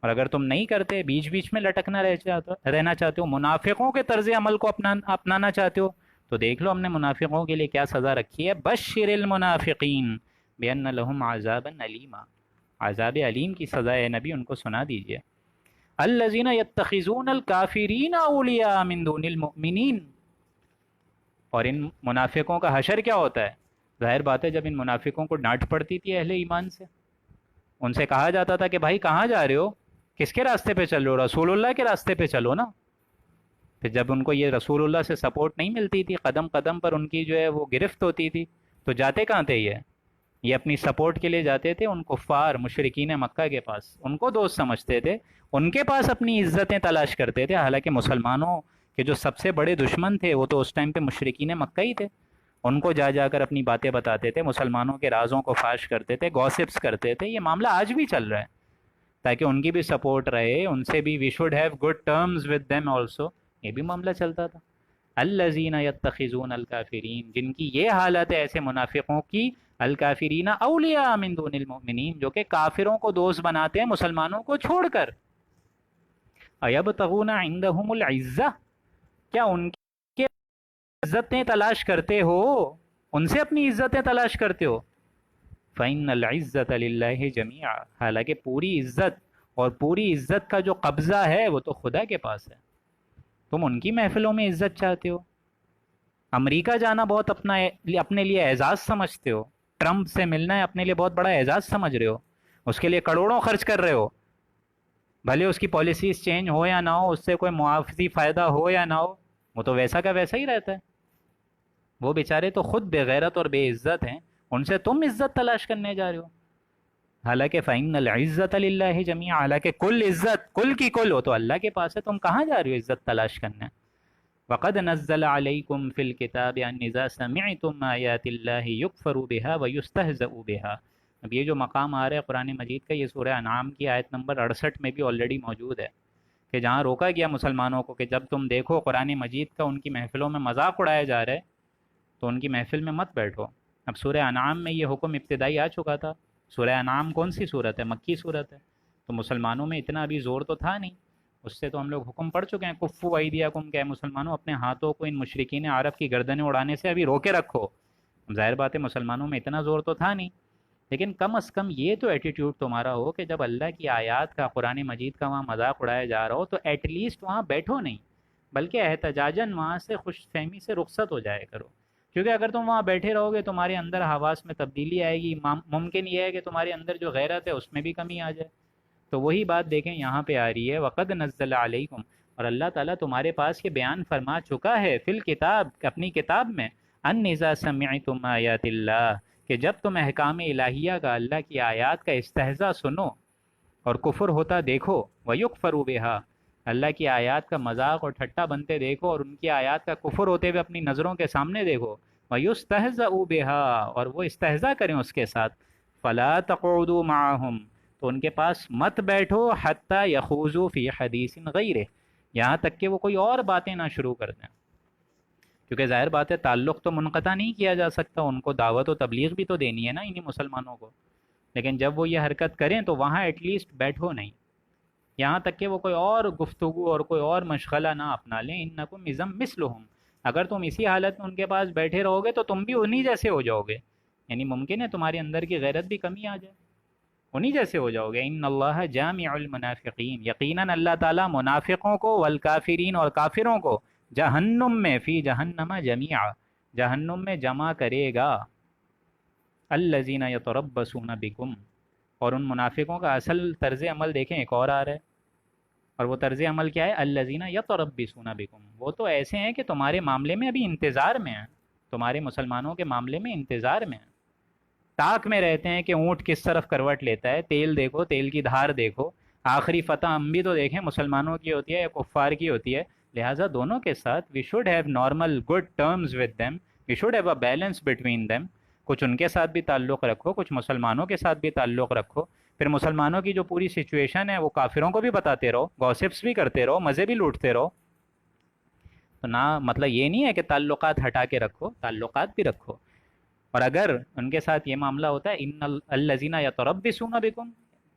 A: اور اگر تم نہیں کرتے، بیچ بیچ میں لٹکنا رہنا چاہتے ہو، منافقوں کے طرز عمل کو اپنانا چاہتے ہو، تو دیکھ لو ہم نے منافقوں کے لیے کیا سزا رکھی ہے، بشر المنافقین بان لہم عذابا علیما، عذاب علیم کی سزا ہے نبی، ان کو سنا دیجئے۔ الذین یتخذون الکافرین اولیاء من دون المؤمنین، اور ان منافقوں کا حشر کیا ہوتا ہے؟ ظاہر بات ہے جب ان منافقوں کو ڈانٹ پڑتی تھی اہل ایمان سے، ان سے کہا جاتا تھا کہ بھائی کہاں جا رہے ہو، کس کے راستے پہ چل رہے ہو، رسول اللہ کے راستے پہ چلو نا، پھر جب ان کو یہ رسول اللہ سے سپورٹ نہیں ملتی تھی، قدم قدم پر ان کی جو ہے وہ گرفت ہوتی تھی، تو جاتے کہاں تھے یہ اپنی سپورٹ کے لیے جاتے تھے ان کفار مشرکین مکہ کے پاس، ان کو دوست سمجھتے تھے، ان کے پاس اپنی عزتیں تلاش کرتے تھے، حالانکہ مسلمانوں کے جو سب سے بڑے دشمن تھے وہ تو اس ٹائم پہ مشرکین مکہ ہی تھے، ان کو جا کر اپنی باتیں بتاتے تھے، مسلمانوں کے رازوں کو فاش کرتے تھے، گوسپس کرتے تھے، یہ معاملہ آج بھی چل رہا ہے، تاکہ ان کی بھی سپورٹ رہے، ان سے بھی we should have good terms with them also, یہ بھی معاملہ چلتا تھا۔ الذین یتخذون الکافرین، جن کی یہ حالت ہے ایسے منافقوں کی، الکافرین اولیاء من دون المؤمنین، جو کہ کافروں کو دوست بناتے ہیں مسلمانوں کو چھوڑ کر۔ ایبتغون عندہم العزہ، کیا ان کے عزتیں تلاش کرتے ہو، ان سے اپنی عزتیں تلاش کرتے ہو؟ فإن العزة للہ جمیعا، حالانکہ پوری عزت اور پوری عزت کا جو قبضہ ہے وہ تو خدا کے پاس ہے۔ تم ان کی محفلوں میں عزت چاہتے ہو، امریکہ جانا بہت اپنے لیے اعزاز سمجھتے ہو، ٹرمپ سے ملنا ہے اپنے لیے بہت بڑا اعزاز سمجھ رہے ہو، اس کے لیے کروڑوں خرچ کر رہے ہو، بھلے اس کی پالیسیز چینج ہو یا نہ ہو، اس سے کوئی معافی فائدہ ہو یا نہ ہو، وہ تو ویسا کا ویسا ہی رہتا ہے۔ وہ بیچارے تو خود بے غیرت اور بے عزت ہیں، ان سے تم عزت تلاش کرنے جا رہے ہو۔ حالانکہ فَإِنَّ الْعِزَّةَ لِلَّهِ جَمِيعًا، حالانکہ کل عزت، کل کی کل، وہ تو اللہ کے پاس ہے، تم کہاں جا رہے ہو عزت تلاش کرنے؟ وَقَدْ نَزَّلَ عَلَيْكُمْ فِي الْكِتَابِ أَنْ إِذَا سَمِعْتُمْ آيَاتِ اللَّهِ يُكْفَرُ بِهَا وَيُسْتَهْزَأُ بِهَا۔ اب یہ جو مقام آ رہا ہے قرآن مجید کا، یہ سورہ انعام کی آیت نمبر 68 میں بھی آلریڈی موجود ہے، کہ جہاں روکا گیا مسلمانوں کو کہ جب تم دیکھو قرآن مجید کا ان کی محفلوں میں مذاق اڑایا جا رہا ہے تو ان کی محفل میں مت بیٹھو۔ اب سورہ انعام میں یہ حکم ابتدائی آ چکا تھا۔ سورہ انعام کون سی صورت ہے؟ مکی صورت ہے، تو مسلمانوں میں اتنا ابھی زور تو تھا نہیں، اس سے تو ہم لوگ حکم پڑھ چکے ہیں، کفو ایدیکم، کہ مسلمانوں اپنے ہاتھوں کو ان مشرکین عرب کی گردنیں اڑانے سے ابھی روکے رکھو۔ ظاہر بات ہے مسلمانوں میں اتنا زور تو تھا نہیں، لیکن کم از کم یہ تو ایٹیٹیوڈ تمہارا ہو کہ جب اللہ کی آیات کا، قرآن مجید کا وہاں مذاق اڑایا جا رہا ہو تو ایٹ لیسٹ وہاں بیٹھو نہیں، بلکہ احتجاجاً وہاں سے خوش فہمی سے رخصت ہو جائے کرو۔ کیونکہ اگر تم وہاں بیٹھے رہو گے تمہارے اندر حواس میں تبدیلی آئے گی، ممکن یہ ہے کہ تمہارے اندر جو غیرت ہے اس میں بھی کمی آ جائے۔ تو وہی بات دیکھیں یہاں پہ آ رہی ہے، وَقَدْ نَزَّلَ عَلَيْكُمْ، اور اللہ تعالیٰ تمہارے پاس یہ بیان فرما چکا ہے، فی الکتاب، اپنی کتاب میں، ان اذا سمعتم آیات اللہ، کہ جب تم احکام الہیہ کا، اللہ کی آیات کا استہزاء سنو اور کفر ہوتا دیکھو، وَيُكْفَرُ بِهَا، اللہ کی آیات کا مذاق اور ٹھٹا بنتے دیکھو اور ان کی آیات کا کفر ہوتے ہوئے اپنی نظروں کے سامنے دیکھو، وَيُسْتَهْزَأُ بِهَا، اور وہ استہزاء کریں اس کے ساتھ، فَلَا تَقْعُدُوا مَعَهُمْ، تو ان کے پاس مت بیٹھو، حَتَّى يَخُوضُوا فِي حَدِيثٍ غَيْرِهِ، یہاں تک کہ وہ کوئی اور باتیں نہ شروع کر دیں، کیونکہ ظاہر بات ہے تعلق تو منقطع نہیں کیا جا سکتا، ان کو دعوت و تبلیغ بھی تو دینی ہے نا انہی مسلمانوں کو، لیکن جب وہ یہ حرکت کریں تو وہاں ایٹ لیسٹ بیٹھو نہیں، یہاں تک کہ وہ کوئی اور گفتگو اور کوئی اور مشغلہ نہ اپنا لیں، انکم اذا مثلہم، اگر تم اسی حالت میں ان کے پاس بیٹھے رہو گے تو تم بھی انہی جیسے ہو جاؤ گے، یعنی ممکن ہے تمہارے اندر کی غیرت بھی کمی آ جائے، انہی جیسے ہو جاؤ گے۔ ان اللہ جامع المنافقین، یقیناً اللہ تعالیٰ منافقوں کو، والکافرین، اور کافروں کو، جہنم میں، فی جہنم جمیعا، جہنم میں جمع کرے گا۔ الذین یتربصون بکم، اور ان منافقوں کا اصل طرز عمل دیکھیں ایک اور آ رہا ہے، اور وہ طرز عمل کیا ہے؟ الذین یتربصون بکم، وہ تو ایسے ہیں کہ تمہارے معاملے میں ابھی انتظار میں ہیں، تمہارے مسلمانوں کے معاملے میں انتظار میں ہیں، تاک میں رہتے ہیں کہ اونٹ کس طرف کروٹ لیتا ہے، تیل دیکھو، تیل کی دھار دیکھو، آخری فتح ہم بھی تو دیکھیں مسلمانوں کی ہوتی ہے یا کفار کی ہوتی ہے، لہٰذا دونوں کے ساتھ we should have normal good terms with them, we should have a balance between them, کچھ ان کے ساتھ بھی تعلق رکھو، کچھ مسلمانوں کے ساتھ بھی تعلق رکھو، پھر مسلمانوں کی جو پوری سچویشن ہے وہ کافروں کو بھی بتاتے رہو، گوسپس بھی کرتے رہو، مزے بھی لوٹتے رہو، تو نہ مطلب یہ نہیں ہے کہ تعلقات ہٹا کے رکھو، تعلقات بھی رکھو، اور اگر ان کے ساتھ یہ معاملہ ہوتا ہے ان الذین یتربصون بکم،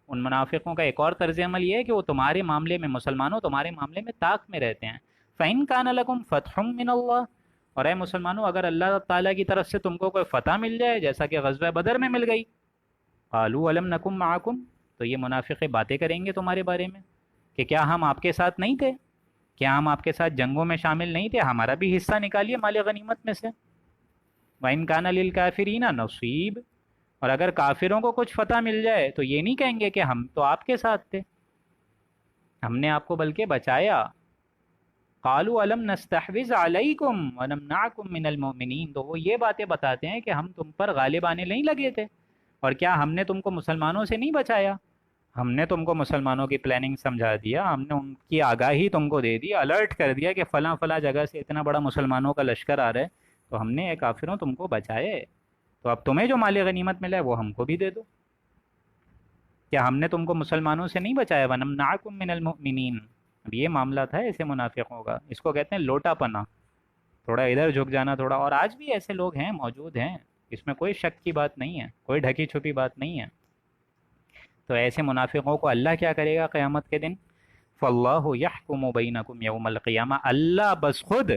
A: ان منافقوں کا ایک اور طرز عمل یہ ہے کہ وہ تمہارے معاملے میں، مسلمانوں تمہارے معاملے میں تاک میں رہتے ہیں، فَإِن كَانَ لَكُمْ فَتْحٌ مِّنَ اللَّهِ، اور اے مسلمانوں اگر اللہ تعالیٰ کی طرف سے تم کو کوئی فتح مل جائے جیسا کہ غزوہ بدر میں مل گئی، قَالُوا وَلَمْ نَكُن مَّعَكُمْ، تو یہ منافق باتیں کریں گے تمہارے بارے میں کہ کیا ہم آپ کے ساتھ نہیں تھے، کیا ہم آپ کے ساتھ جنگوں میں شامل نہیں تھے، ہمارا بھی حصہ نکالیے مال غنیمت میں سے، وَإِن كَانَ لِلْكَافِرِينَ نَصِيبٌ، اور اگر کافروں کو کچھ فتح مل جائے تو یہ نہیں کہیں گے کہ ہم تو آپ کے ساتھ تھے، ہم نے آپ کو بلکہ بچایا، قَالُوا أَلَمْ نَسْتَحْوِذْ عَلَيْكُمْ وَنَمْنَعْكُمْ مِنَ الْمُؤْمِنِينَ، تو وہ یہ باتیں بتاتے ہیں کہ ہم تم پر غالب آنے نہیں لگے تھے، اور کیا ہم نے تم کو مسلمانوں سے نہیں بچایا، ہم نے تم کو مسلمانوں کی پلاننگ سمجھا دیا، ہم نے ان کی آگاہی تم کو دے دی، الرٹ کر دیا کہ فلاں فلاں جگہ سے اتنا بڑا مسلمانوں کا لشکر آ رہا ہے، تو ہم نے اے کافروں تم کو بچائے، تو اب تمہیں جو مال غنیمت ملا ہے وہ ہم کو بھی دے دو، کیا ہم نے تم کو مسلمانوں سے نہیں بچایا؟ وَنَمْنَعْكُمْ مِنَ الْمُؤْمِنِينَ، اب یہ معاملہ تھا ایسے منافقوں کا، اس کو کہتے ہیں لوٹا پنا، تھوڑا ادھر جھک جانا تھوڑا، اور آج بھی ایسے لوگ ہیں، موجود ہیں، اس میں کوئی شک کی بات نہیں ہے، کوئی ڈھکی چھپی بات نہیں ہے. تو ایسے منافقوں کو اللہ کیا کرے گا قیامت کے دن؟ فاللہ یحکم بینکم یوم القیامہ، اللہ بس خود،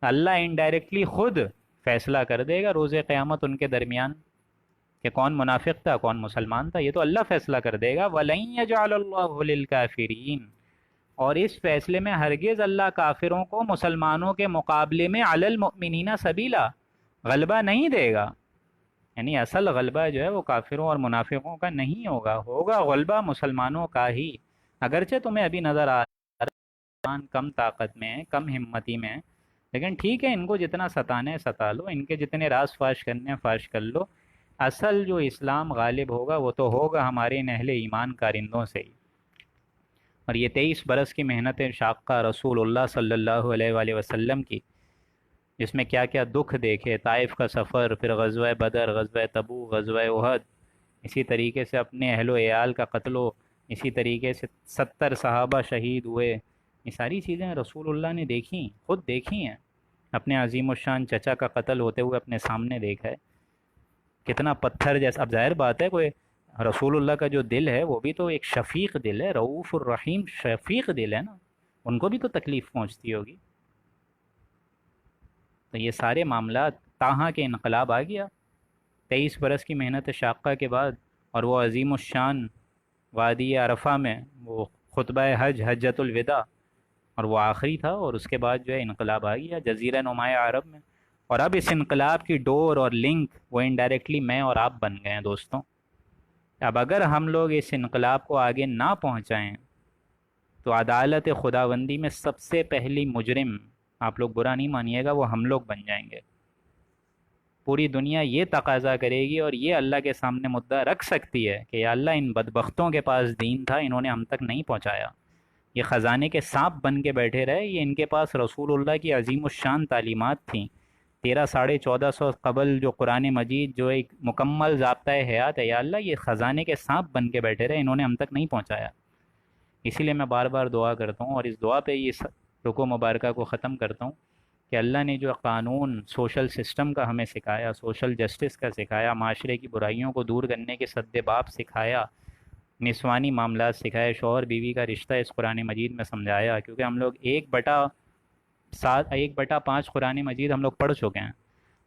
A: اللہ انڈائریکٹلی خود فیصلہ کر دے گا روز قیامت ان کے درمیان کہ کون منافق تھا کون مسلمان تھا. یہ تو اللہ فیصلہ کر دے گا. وَلَن يَجْعَلَ اللَّهُ لِلْكَافِرِينَ، اور اس فیصلے میں ہرگز اللہ کافروں کو مسلمانوں کے مقابلے میں علی المؤمنین سبیلا غلبہ نہیں دے گا. یعنی اصل غلبہ جو ہے وہ کافروں اور منافقوں کا نہیں ہوگا، ہوگا غلبہ مسلمانوں کا ہی. اگرچہ تمہیں ابھی نظر آ رہا ہے کم طاقت میں، کم ہمتی میں، لیکن ٹھیک ہے، ان کو جتنا ستانے ہے ستا لو، ان کے جتنے راز فاش کرنے ہیں فاش کر لو. اصل جو اسلام غالب ہوگا وہ تو ہوگا ہمارے ان اہل ایمان کارندوں سے ہی. اور یہ 23 برس کی محنت شاقہ رسول اللہ صلی اللہ علیہ وآلہ وسلم کی، جس میں کیا کیا دکھ دیکھے، طائف کا سفر، پھر غزوہ بدر، غزوہ تبوک، غزوہ احد، اسی طریقے سے اپنے اہل و عیال کا قتل، و اسی طریقے سے 70 صحابہ شہید ہوئے. یہ ساری چیزیں رسول اللہ نے دیکھی، خود دیکھی ہیں. اپنے عظیم الشان چچا کا قتل ہوتے ہوئے اپنے سامنے دیکھا ہے. کتنا پتھر جیسا، اب ظاہر بات ہے کوئی رسول اللہ کا جو دل ہے وہ بھی تو ایک شفیق دل ہے، رعوف الرحیم شفیق دل ہے نا، ان کو بھی تو تکلیف پہنچتی ہوگی. تو یہ سارے معاملات تاہاں کے انقلاب آ گیا 23 برس کی محنت شاقہ کے بعد. اور وہ عظیم الشان وادی عرفہ میں وہ خطبہ حج، حجۃ الوداع، اور وہ آخری تھا، اور اس کے بعد جو ہے انقلاب آ گیا جزیرہ نمایاں عرب میں. اور اب اس انقلاب کی ڈور اور لنک وہ انڈائریکٹلی میں اور آپ بن گئے ہیں دوستوں. اب اگر ہم لوگ اس انقلاب کو آگے نہ پہنچائیں تو عدالت خداوندی میں سب سے پہلی مجرم، آپ لوگ برا نہیں مانیے گا، وہ ہم لوگ بن جائیں گے. پوری دنیا یہ تقاضا کرے گی اور یہ اللہ کے سامنے مدعا رکھ سکتی ہے کہ یا اللہ ان بدبختوں کے پاس دین تھا، انہوں نے ہم تک نہیں پہنچایا. یہ خزانے کے سانپ بن کے بیٹھے رہے، یہ ان کے پاس رسول اللہ کی عظیم الشان تعلیمات تھیں. 1300 - 1450 قبل جو قرآن مجید جو ایک مکمل ضابطۂ حیات ہے، یا اللہ یہ خزانے کے سانپ بن کے بیٹھے رہے، انہوں نے ہم تک نہیں پہنچایا. اسی لیے میں بار بار دعا کرتا ہوں، اور اس دعا پہ اس رکوع مبارکہ کو ختم کرتا ہوں کہ اللہ نے جو قانون سوشل سسٹم کا ہمیں سکھایا، سوشل جسٹس کا سکھایا، معاشرے کی برائیوں کو دور کرنے کے سد باب سکھایا، نسوانی معاملات سکھائے، شوہر بیوی کا رشتہ اس قرآن مجید میں سمجھایا. کیونکہ ہم لوگ 1/5 قرآن مجید ہم لوگ پڑھ چکے ہیں،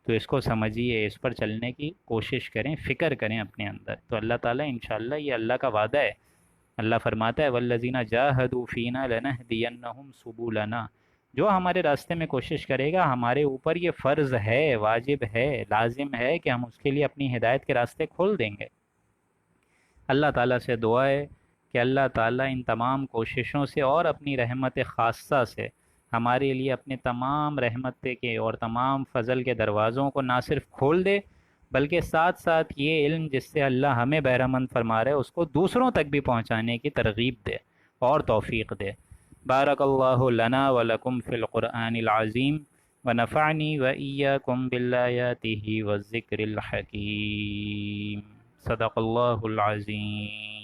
A: تو اس کو سمجھیے، اس پر چلنے کی کوشش کریں، فکر کریں اپنے اندر. تو اللہ تعالیٰ انشاءاللہ، یہ اللہ کا وعدہ ہے. اللہ فرماتا ہے وَالَّذِينَ جَاهَدُوا فِينَا لَنَهْدِيَنَّهُمْ سُبُلَنَا، جو ہمارے راستے میں کوشش کرے گا، ہمارے اوپر یہ فرض ہے، واجب ہے، لازم ہے کہ ہم اس کے لیے اپنی ہدایت کے راستے کھول دیں گے. اللہ تعالیٰ سے دعا ہے کہ اللہ تعالیٰ ان تمام کوششوں سے اور اپنی رحمت خاصہ سے ہمارے لیے اپنے تمام رحمت کے اور تمام فضل کے دروازوں کو نہ صرف کھول دے، بلکہ ساتھ ساتھ یہ علم جس سے اللہ ہمیں بہرہ مند فرما رہے اس کو دوسروں تک بھی پہنچانے کی ترغیب دے اور توفیق دے. بارک اللہ لنا ولکم فی القرآن العظیم ونفعنی وإیاکم بالآیاتہ والذکر الحکیم. صدق اللہ العظیم.